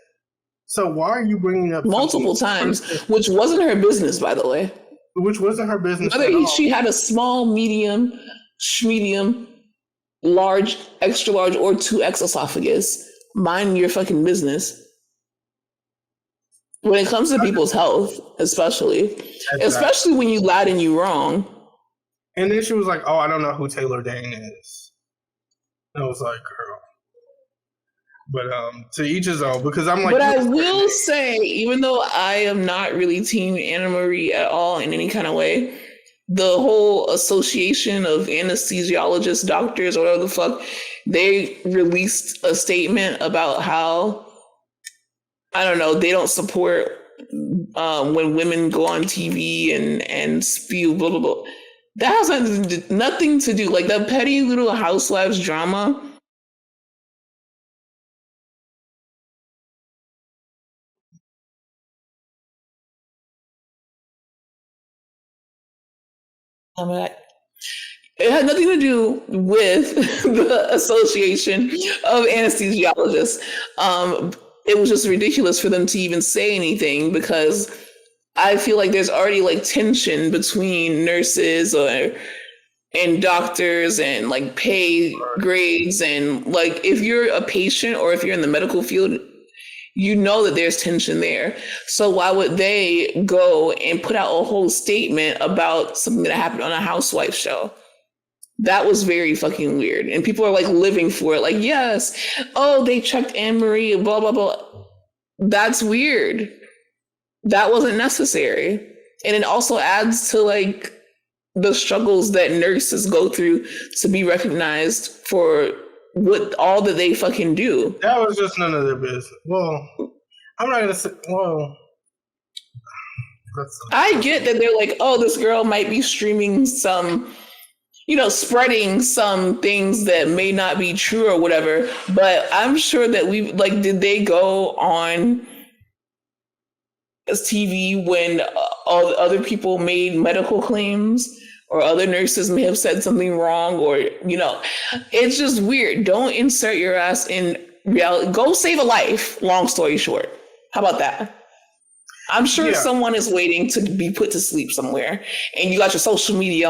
So why are you bringing up multiple times, which wasn't her business, by the way? Which wasn't her business. Whether she had a small, medium, large, extra large, or 2X esophagus, mind your fucking business. When it comes to people's health, especially when you lied and you wrong. And then she was like, "Oh, I don't know who Taylor Dane is." And I was like, "Girl." But to each his own, because I'm like. But I will say, even though I am not really team Annemarie at all in any kind of way, the whole association of anesthesiologists, doctors, or whatever the fuck, they released a statement about how, I don't know, they don't support when women go on TV and spew blah blah blah. That has nothing to do, like that petty little Housewives drama. It had nothing to do with the Association of Anesthesiologists. It was just ridiculous for them to even say anything, because I feel like there's already like tension between nurses and doctors and like pay grades, and like if you're a patient or if you're in the medical field, you know that there's tension there. So why would they go and put out a whole statement about something that happened on a housewife show? That was very fucking weird. And people are like living for it. Like, yes, oh, they checked Annemarie, blah, blah, blah. That's weird. That wasn't necessary. And it also adds to like the struggles that nurses go through to be recognized for what all that they fucking do. That was just none of their business. Well, I'm not gonna say. Well, I get that they're like, oh, this girl might be streaming some, spreading some things that may not be true or whatever. But I'm sure that did they go on TV when all the other people made medical claims? Or other nurses may have said something wrong, or, it's just weird. Don't insert your ass in reality. Go save a life, long story short. How about that? I'm sure someone is waiting to be put to sleep somewhere. And you got your social media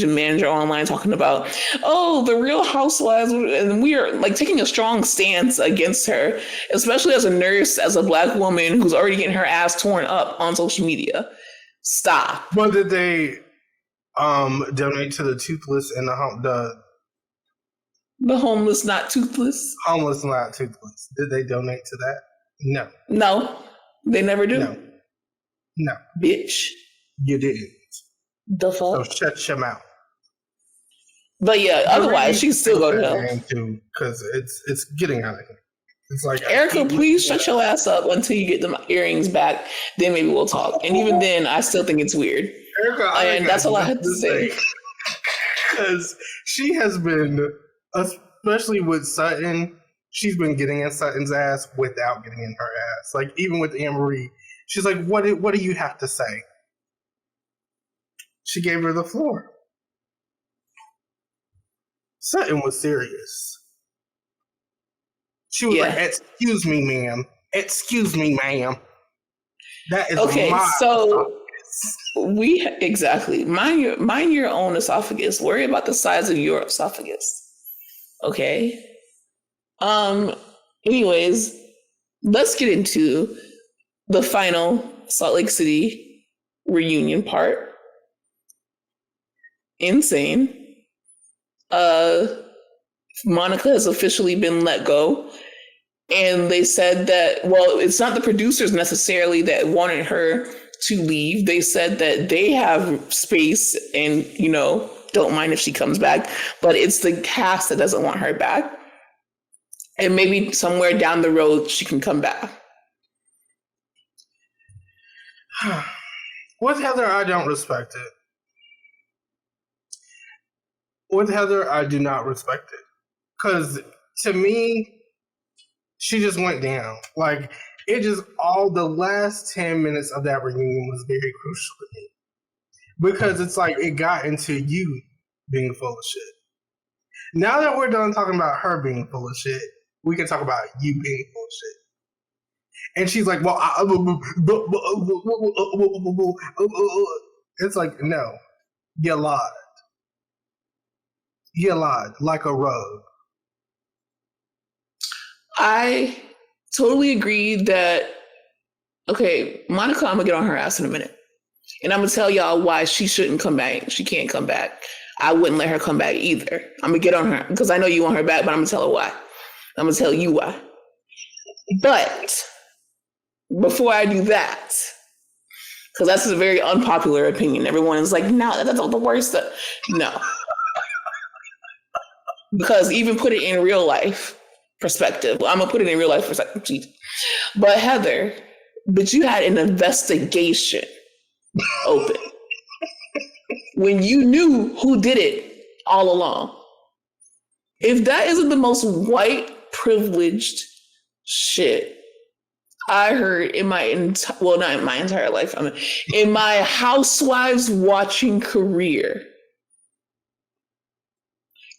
manager online talking about, oh, the Real Housewives. And we are like taking a strong stance against her, especially as a nurse, as a Black woman who's already getting her ass torn up on social media. Stop. But did they donate to the toothless and the homeless, not toothless? Homeless, not toothless. Did they donate to that? No, they never do. No. Bitch. You didn't. The fuck? So shut your mouth. But yeah, otherwise she's still going to hell. Because it's getting out of here. It's like, Erika, please shut your ass up until you get the earrings back. Then maybe we'll talk. And even then, I still think it's weird. Erika, and that's all I had to say. Because she has been, especially with Sutton, she's been getting in Sutton's ass without getting in her ass. Like, even with Annemarie, she's like, what do you have to say? She gave her the floor. Sutton was serious. She was like, excuse me, ma'am. Excuse me, ma'am. That is okay, so exactly. Mind your own esophagus. Worry about the size of your esophagus. Okay. Anyways, let's get into the final Salt Lake City reunion part. Insane. Monica has officially been let go. And they said that, well, it's not the producers necessarily that wanted her to leave. They said that they have space and, don't mind if she comes back, but it's the cast that doesn't want her back. And maybe somewhere down the road, she can come back. With Heather, I don't respect it. With Heather, I do not respect it. Because to me, she just went down. Like, It just all the last 10 minutes of that reunion was very crucial to me. Because it's like it got into you being full of shit. Now that we're done talking about her being full of shit, we can talk about you being full of shit. And she's like, well, it's like, no, you lied. You lied like a rug. I totally agree that, okay, Monica, I'm going to get on her ass in a minute. And I'm going to tell y'all why she shouldn't come back. She can't come back. I wouldn't let her come back either. I'm going to get on her because I know you want her back, but I'm going to tell her why. I'm going to tell you why. But before I do that, because that's a very unpopular opinion. Everyone is like, no, that's all the worst stuff. No. Because even put it in real life perspective. I'm going to put it in real life perspective. Jeez. But Heather, but you had an investigation open when you knew who did it all along. If that isn't the most white privileged shit I heard in my not in my entire life, in my Housewives watching career,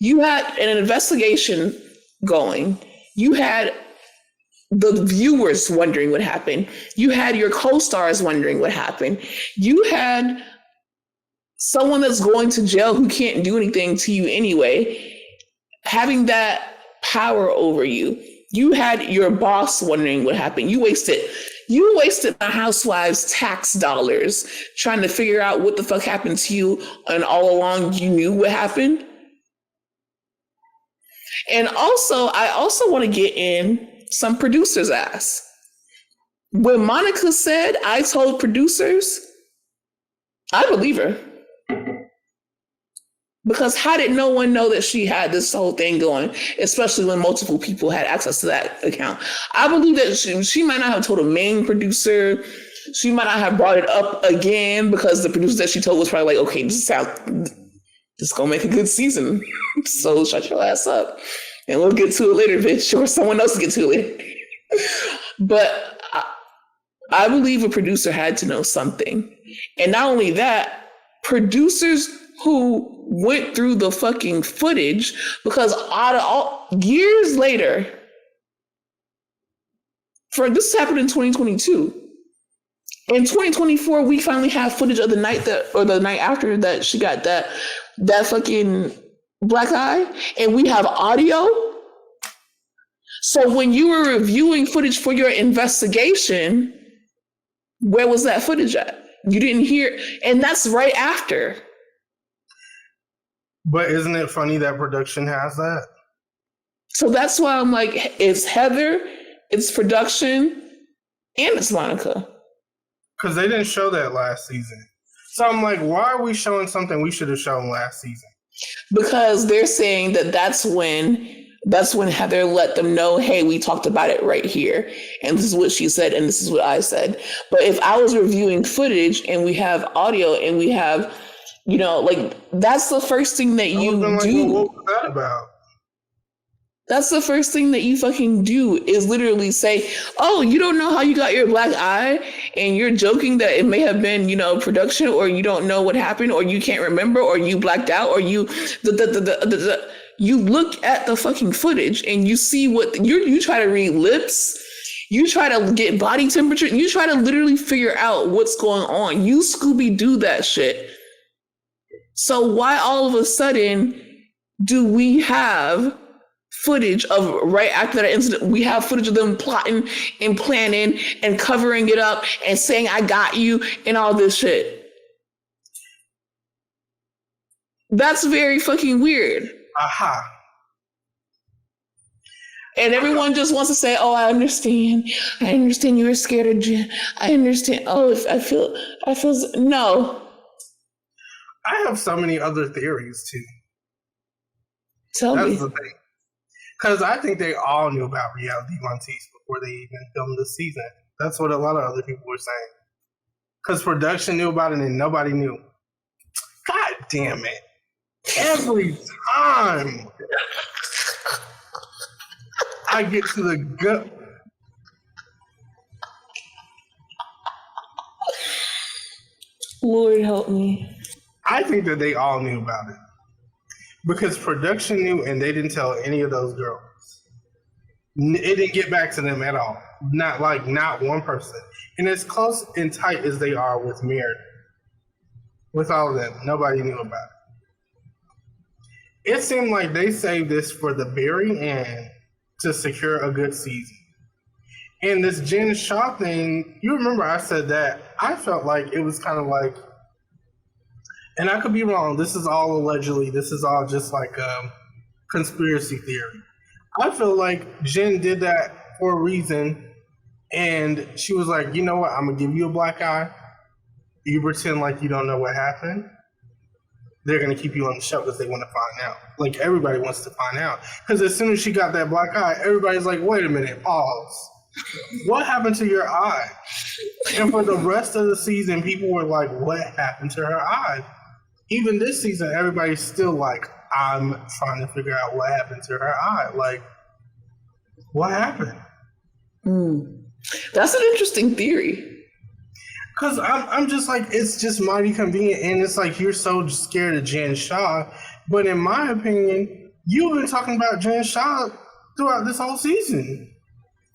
you had an investigation going. You had the viewers wondering what happened. You had your co-stars wondering what happened. You had someone that's going to jail who can't do anything to you anyway, having that power over you. You had your boss wondering what happened. You wasted my Housewives' tax dollars trying to figure out what the fuck happened to you, and all along you knew what happened. And also, I also want to get in some producers' ass. When Monica said, I told producers, I believe her. Because how did no one know that she had this whole thing going, especially when multiple people had access to that account? I believe that she might not have told a main producer. She might not have brought it up again because the producer that she told was probably like, okay, this is going to make a good season. So shut your ass up. And we'll get to it later, bitch, or someone else will get to it later. But I believe a producer had to know something. And not only that, producers who went through the fucking footage, because years later, this happened in 2022. In 2024, we finally have footage of the night after that she got that fucking black eye, and we have audio. So when you were reviewing footage for your investigation, where was that footage at? You didn't hear, and that's right after. But isn't it funny that production has that? So that's why I'm like, it's Heather, it's production, and it's Monica. Because they didn't show that last season. So I'm like, why are we showing something we should have shown last season? Because they're saying that's when Heather let them know, hey, we talked about it right here. And this is what she said, and this is what I said. But if I was reviewing footage and we have audio and we have, like, that's the first thing that you do. What was that about? That's the first thing that you fucking do is literally say, oh, you don't know how you got your black eye, and you're joking that it may have been, production, or you don't know what happened, or you can't remember, or you blacked out, or you look at the fucking footage and you see what you try to read lips, you try to get body temperature, you try to literally figure out what's going on. You Scooby-Doo that shit. So why all of a sudden do we have footage of right after that incident? We have footage of them plotting and planning and covering it up and saying, I got you, and all this shit. That's very fucking weird. Aha. And everyone just wants to say, oh, I understand you were scared of Jen. I understand. Oh, I feel, no. I have so many other theories too. Tell me. That's the thing. Because I think they all knew about reality Monteith before they even filmed this season. That's what a lot of other people were saying. Because production knew about it and nobody knew. God damn it. Every time I get to the gut. Lord help me. I think that they all knew about it because production knew, and they didn't tell any of those girls. It didn't get back to them at all. Not one person. And as close and tight as they are with Mir, with all of them, nobody knew about it. It seemed like they saved this for the very end to secure a good season. And this Jen Shah thing, you remember I said that I felt like it was kind of like, and I could be wrong, this is all allegedly, this is all just like a conspiracy theory. I feel like Jen did that for a reason, and she was like, you know what, I'm going to give you a black eye. You pretend like you don't know what happened. They're going to keep you on the show because they want to find out. Like, everybody wants to find out. Because as soon as she got that black eye, everybody's like, wait a minute, pause. What happened to your eye? And for the rest of the season, people were like, what happened to her eye? Even this season, everybody's still like, I'm trying to figure out what happened to her eye. Like, what happened? That's an interesting theory. Because I'm just like, it's just mighty convenient. And it's like, you're so scared of Jen Shah. But in my opinion, you've been talking about Jen Shah throughout this whole season.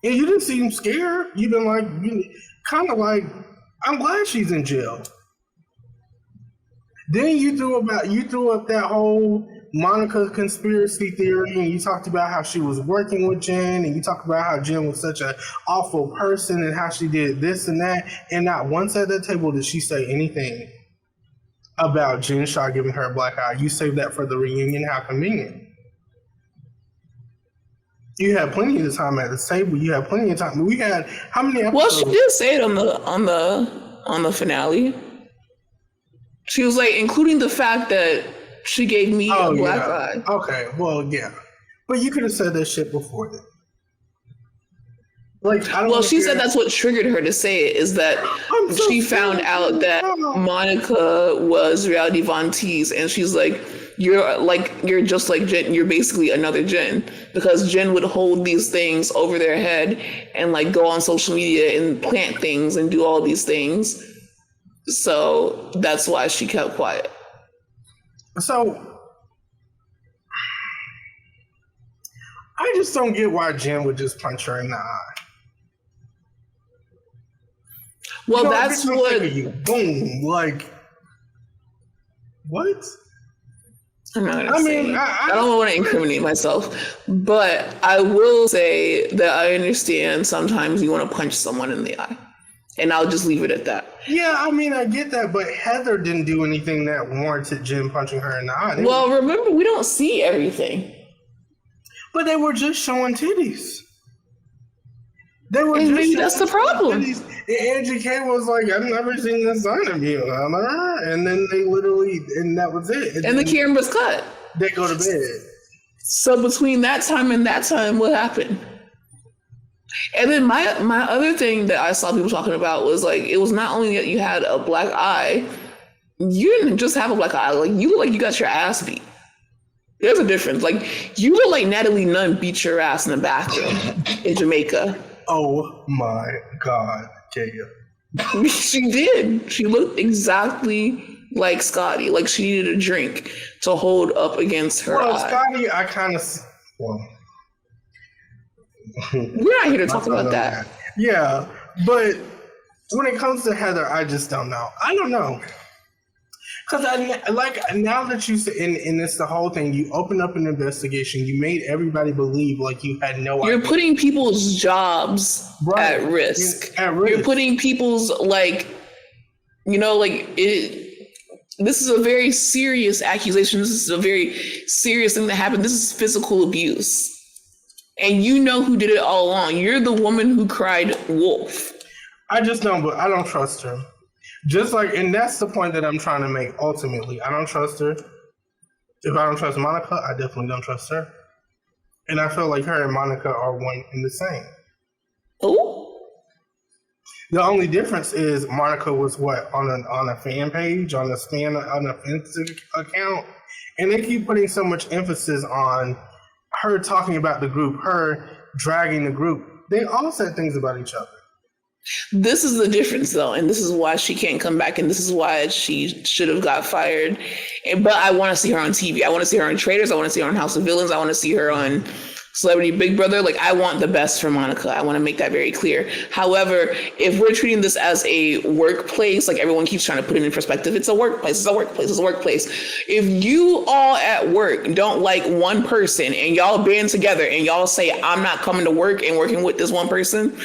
And you didn't seem scared. You've been like, kind of like, I'm glad she's in jail. Then you threw up that whole Monica conspiracy theory, and you talked about how she was working with Jen, and you talked about how Jen was such an awful person and how she did this and that, and not once at that table did she say anything about Jen Shah giving her a black eye. You saved that for the reunion. How convenient. You had plenty of time at the table. You had plenty of time. We had how many episodes? Well, she did say it on the finale. She was like, including the fact that she gave me a black eye. Okay, well, yeah. But you could have said that shit before then. Like, I don't well, she said that's what triggered her to say it, is that she found out that Monica was Reality Von Teese, and she's like, you're just like Jen. You're basically another Jen, because Jen would hold these things over their head and like go on social media and plant things and do all these things. So that's why she kept quiet. So I just don't get why Jen would just punch her in the eye. Well, that's what you boom, like what? I'm not gonna say. I don't want to incriminate myself, but I will say that I understand sometimes you want to punch someone in the eye, and I'll just leave it at that. Yeah, I mean, I get that, but Heather didn't do anything that warranted Jen punching her in the eye. Well, remember, we don't see everything. But they were just showing titties. They were and maybe that's the problem. Titties. And Angie K was like, I've never seen the sign of you. And then they literally, and that was it. And the camera's cut. They go to bed. So between that time and that time, what happened? And then my other thing that I saw people talking about was like, it was not only that you had a black eye, you didn't just have a black eye. Like, you look like you got your ass beat. There's a difference. Like, you look like Natalie Nunn beat your ass in the bathroom in Jamaica. Oh my God, Kaya. She did. She looked exactly like Scotty. Like she needed a drink to hold up against her eye. Scotty, I kind of, we're not here to talk about that. Yeah, but when it comes to Heather, I just don't know. I don't know. Because now that you said, and it's the whole thing, you opened up an investigation, you made everybody believe like you had no idea. You're putting people's jobs at risk. You're putting people's, like, this is a very serious accusation. This is a very serious thing that happened. This is physical abuse. And you know who did it all along. You're the woman who cried wolf. I just don't, but I don't trust her. Just like, and that's the point that I'm trying to make ultimately. I don't trust her. If I don't trust Monica, I definitely don't trust her. And I feel like her and Monica are one and the same. Oh. The only difference is Monica was on a fan page, on a offensive account. And they keep putting so much emphasis on her talking about the group, her dragging the group. They all said things about each other. This is the difference, though, and this is why she can't come back, and this is why she should have got fired. But I want to see her on TV. I want to see her on Traitors. I want to see her on House of Villains. I want to see her on Celebrity Big Brother. Like, I want the best for Monica. I want to make that very clear. However, if we're treating this as a workplace, like everyone keeps trying to put it in perspective, it's a workplace, it's a workplace, it's a workplace. If you all at work don't like one person and y'all band together and y'all say, I'm not coming to work and working with this one person,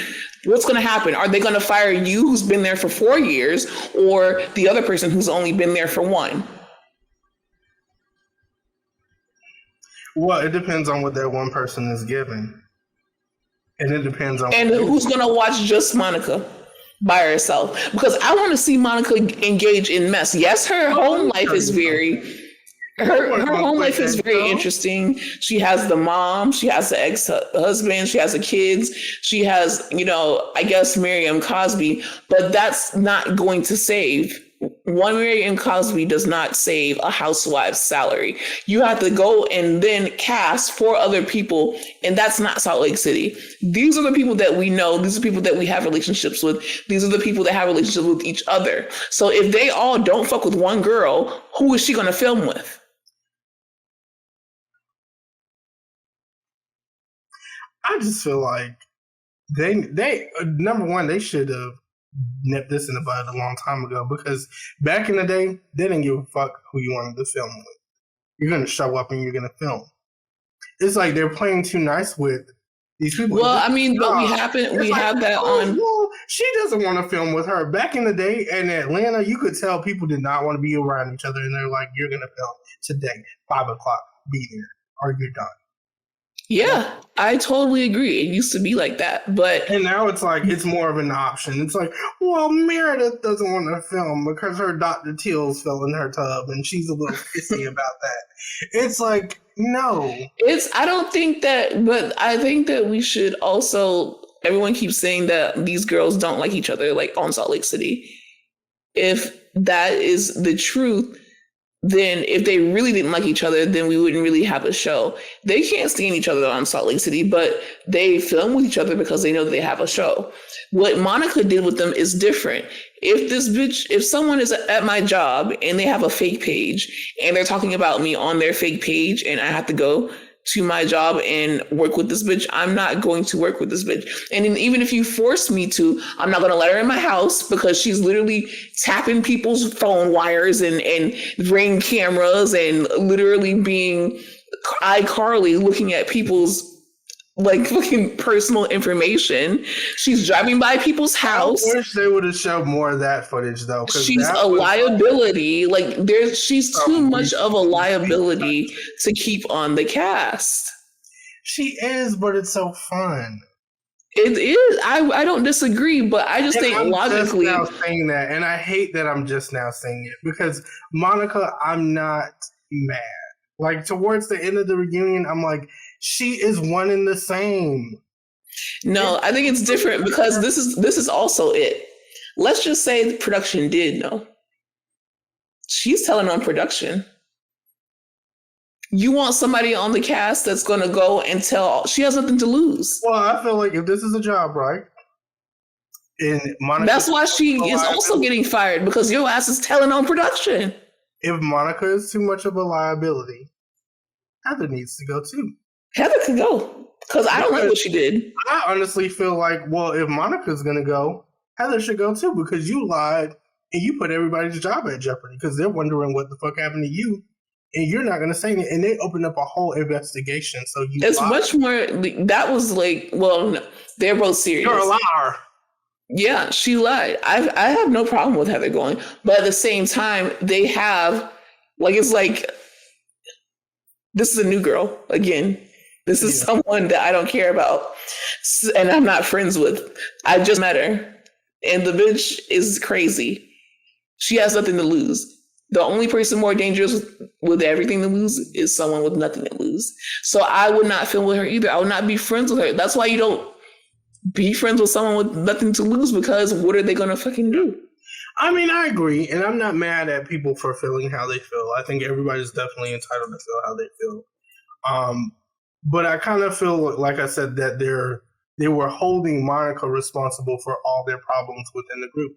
what's going to happen? Are they going to fire you, who's been there for 4 years, or the other person who's only been there for 1? Well, it depends on what that one person is given. And it depends on... And who's going to watch just Monica by herself? Because I want to see Monica engage in mess. Yes, her home life is very... Her home life is very interesting. She has the mom, she has the ex-husband, she has the kids, she has, I guess Miriam Cosby, but that's not going to save. One Miriam Cosby does not save a housewife's salary. You have to go and then cast 4 other people, and that's not Salt Lake City. These are the people that we know. These are people that we have relationships with. These are the people that have relationships with each other. So if they all don't fuck with one girl, who is she going to film with? I just feel like they number one, they should have nipped this in the bud a long time ago, because back in the day, they didn't give a fuck who you wanted to film with. You're going to show up and you're going to film. It's like they're playing too nice with these people. Well, I mean, but we have that on. Well, she doesn't want to film with her. Back in the day in Atlanta, you could tell people did not want to be around each other, and they're like, you're going to film today, 5 o'clock, be there, or you're done. Yeah, I totally agree. It used to be like that, and now it's like it's more of an option. It's like, well, Meredith doesn't want to film because her Dr. Teals fell in her tub and she's a little pissy about that. It's like, no. I don't think that, but I think that we should also, everyone keeps saying that these girls don't like each other, like on Salt Lake City. If that is the truth, then if they really didn't like each other, then we wouldn't really have a show. They can't stand each other on Salt Lake City, but they film with each other because they know that they have a show. What Monica did with them is different. If someone is at my job and they have a fake page and they're talking about me on their fake page and I have to go to my job and work with this bitch, I'm not going to work with this bitch. And even if you force me to, I'm not going to let her in my house because she's literally tapping people's phone wires and Ring cameras and literally being iCarly looking at people's like fucking personal information. She's driving by people's house. I wish they would have showed more of that footage though. She's a liability. She's too much of a liability to keep on the cast. She is, but it's so fun. It is. I don't disagree, but I just think logically. I'm just now saying that, and I hate that I'm just now saying it because Monica, I'm not mad. Like towards the end of the reunion, I'm like, she is one and the same. No, I think it's different because this is also it. Let's just say the production did know. She's telling on production. You want somebody on the cast that's going to go and tell. She has nothing to lose. Well, I feel like if this is a job, right? And Monica, that's why she is also getting fired because your ass is telling on production. If Monica is too much of a liability, Heather needs to go too. Heather could go because I don't like what she did. I honestly feel like, well, if Monica's going to go, Heather should go too because you lied and you put everybody's job at jeopardy because they're wondering what the fuck happened to you and you're not going to say anything. And they opened up a whole investigation. So it's lied. Much more. That was like, well, no, they're both serious. You're a liar. Yeah, she lied. I have no problem with Heather going, but at the same time, they have it's like this is a new girl again. This is someone that I don't care about and I'm not friends with. I just met her and the bitch is crazy. She has nothing to lose. The only person more dangerous with everything to lose is someone with nothing to lose. So I would not film with her either. I would not be friends with her. That's why you don't be friends with someone with nothing to lose because what are they going to fucking do? I mean, I agree. And I'm not mad at people for feeling how they feel. I think everybody's definitely entitled to feel how they feel. But I kind of feel, like I said, that they're they were holding Monica responsible for all their problems within the group.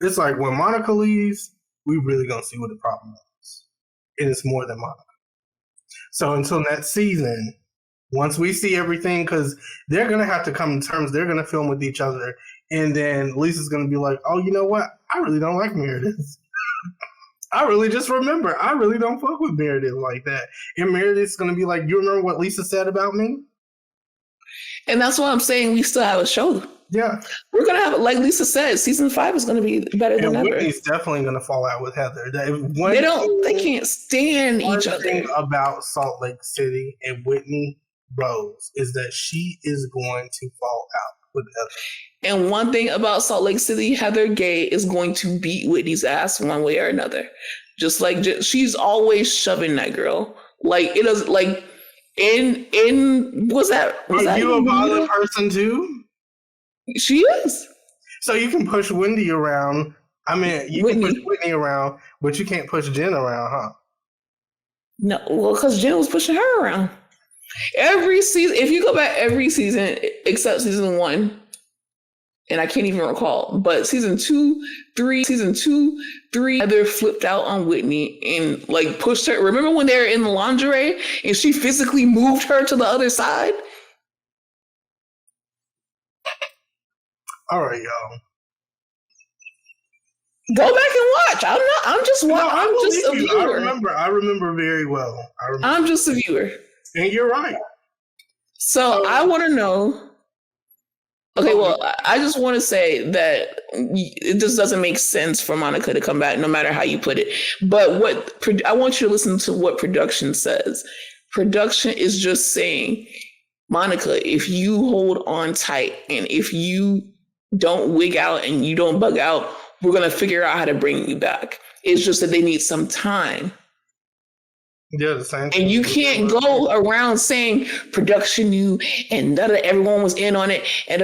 It's like when Monica leaves, we really gonna see what the problem is. And it's more than Monica. So until next season, once we see everything, because they're gonna have to come to terms, they're gonna film with each other, and then Lisa's gonna be like, "Oh, you know what? I really don't like Meredith. I really just remember I really don't fuck with Meredith like that." And Meredith's gonna be like, "You remember what Lisa said about me?" And that's why I'm saying we still have a show. Yeah, we're gonna have, like Lisa said, season 5 is gonna be better than ever. Whitney's definitely gonna fall out with Heather. They can't stand each other. One thing about Salt Lake City and Whitney Rose is that she is going to fall out with Heather. And one thing about Salt Lake City, Heather Gay is going to beat Whitney's ass one way or another. She's always shoving that girl. Like it is like was that you a violent person too? She is. So you can push Wendy around. I mean, you can push Whitney around, but you can't push Jen around, huh? No, well, because Jen was pushing her around. Every season, if you go back every season except season 1, and I can't even recall, but season 2, 3, Heather flipped out on Whitney and like pushed her. Remember when they were in the lingerie and she physically moved her to the other side? All right, y'all. Go back and watch. I'm just a viewer. I remember very well. I'm just a viewer. And you're right. So I want to know. Okay, well, I just want to say that it just doesn't make sense for Monica to come back, no matter how you put it. But I want you to listen to what production says. Production is just saying, Monica, if you hold on tight and if you don't wig out and you don't bug out, we're going to figure out how to bring you back. It's just that they need some time. Yeah, the same thing. And you can't go around saying production knew and everyone was in on it. And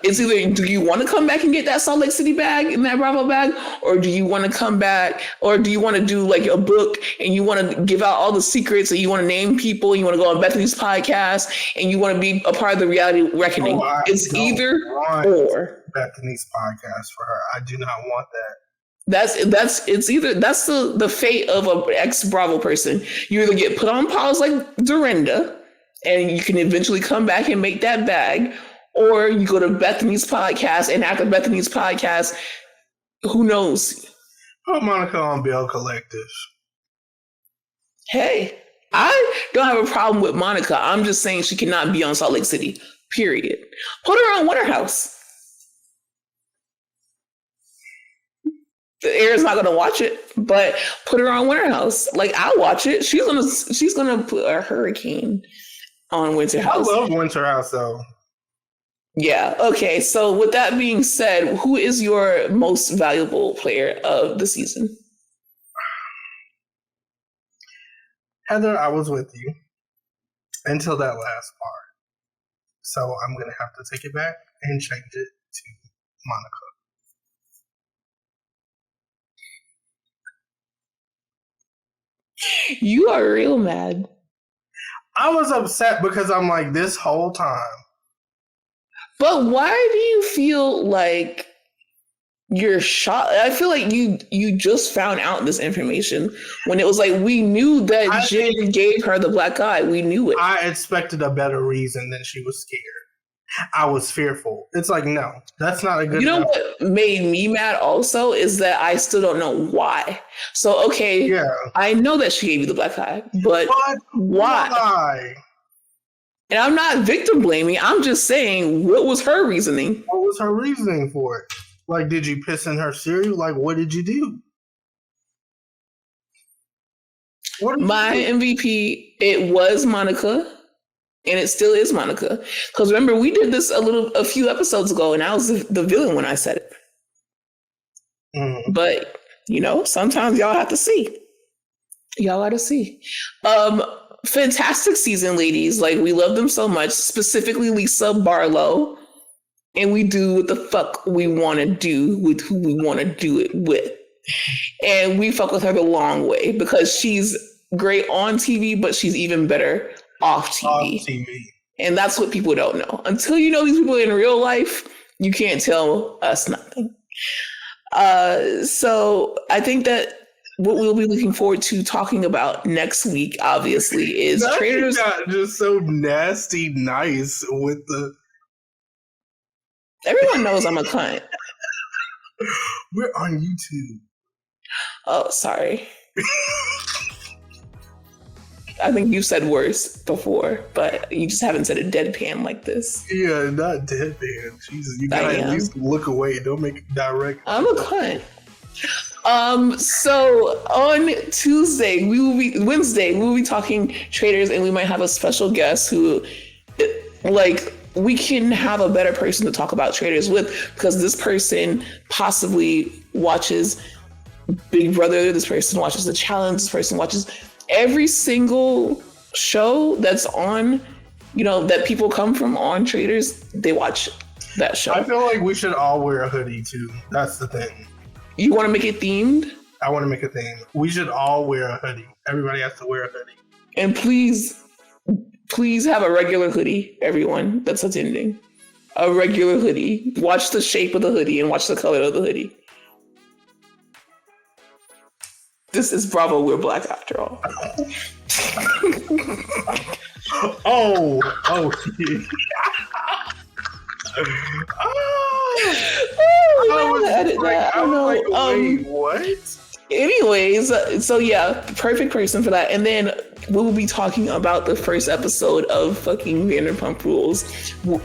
it's either, do you want to come back and get that Salt Lake City bag and that Bravo bag? Or do you want to come back? Or do you want to do like a book and you want to give out all the secrets and you want to name people and you want to go on Bethany's podcast and you want to be a part of the reality reckoning? It's either or. Bethany's podcast for her. I do not want that. That's the fate of an ex-Bravo person. You either get put on pause like Dorinda, and you can eventually come back and make that bag, or you go to Bethany's podcast, and after Bethany's podcast, who knows? Put Monica on Bail Collective. Hey, I don't have a problem with Monica. I'm just saying she cannot be on Salt Lake City, period. Put her on Winter House. The air's not gonna watch it, but put her on Winter House. Like, I'll watch it. She's gonna put a hurricane on Winter House. I love Winter House though. Yeah. Okay. So with that being said, who is your most valuable player of the season? Heather, I was with you until that last part. So I'm gonna have to take it back and change it to Monica. You are real mad. I was upset because I'm like, this whole time. But why do you feel like you're shocked? I feel like you just found out this information when it was like, we knew that Jen gave her the black eye. We knew it. I expected a better reason than she was scared. I was fearful. It's like, no, that's not a good. You know what made me mad also is that I still don't know why. So, okay, yeah, I know that she gave you the black eye, but why? And I'm not victim blaming. I'm just saying, what was her reasoning? What was her reasoning for it? Like, did you piss in her cereal? Like, what did you do? My MVP, it was Monica. And it still is Monica. Because remember, we did this a few episodes ago, and I was the villain when I said it. But, sometimes y'all have to see. Y'all got to see. Fantastic season, ladies. Like, we love them so much, specifically Lisa Barlow. And we do what the fuck we want to do with who we want to do it with. And we fuck with her the long way because she's great on TV, but she's even better off TV. And that's what people don't know. Until you know these people in real life, you can't tell us nothing. So I think that what we'll be looking forward to talking about next week, obviously, is traders. Got just so nasty nice with the. Everyone knows I'm a cunt. We're on YouTube. Oh, sorry. I think you said worse before, but you just haven't said it deadpan like this. Yeah, not deadpan. Jesus, you gotta at least look away. Don't make it direct. I'm a cunt. So on Wednesday, we will be talking traders, and we might have a special guest who, like, we can have a better person to talk about traders with, because this person possibly watches Big Brother, this person watches The Challenge, this person watches every single show that's on, that people come from on traders. They watch that show. I feel like we should all wear a hoodie too. That's the thing. You want to make it themed? I want to make a theme. We should all wear a hoodie. Everybody has to wear a hoodie. And please have a regular hoodie, everyone that's attending. A regular hoodie. Watch the shape of the hoodie and watch the color of the hoodie. This is Bravo, we're Black after all. Oh, edit that. I don't know. Wait, what? Anyways, so yeah, perfect person for that. And then we will be talking about the first episode of fucking Vanderpump Rules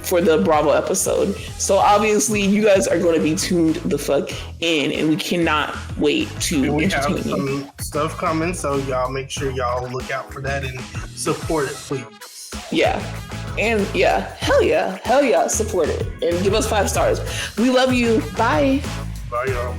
for the Bravo episode. So obviously you guys are going to be tuned the fuck in, and we cannot wait to we entertain have you. some stuff coming, so y'all make sure y'all look out for that and support it, please. Yeah. And yeah, hell yeah, support it and give us 5 stars. We love you. Bye. Bye, y'all.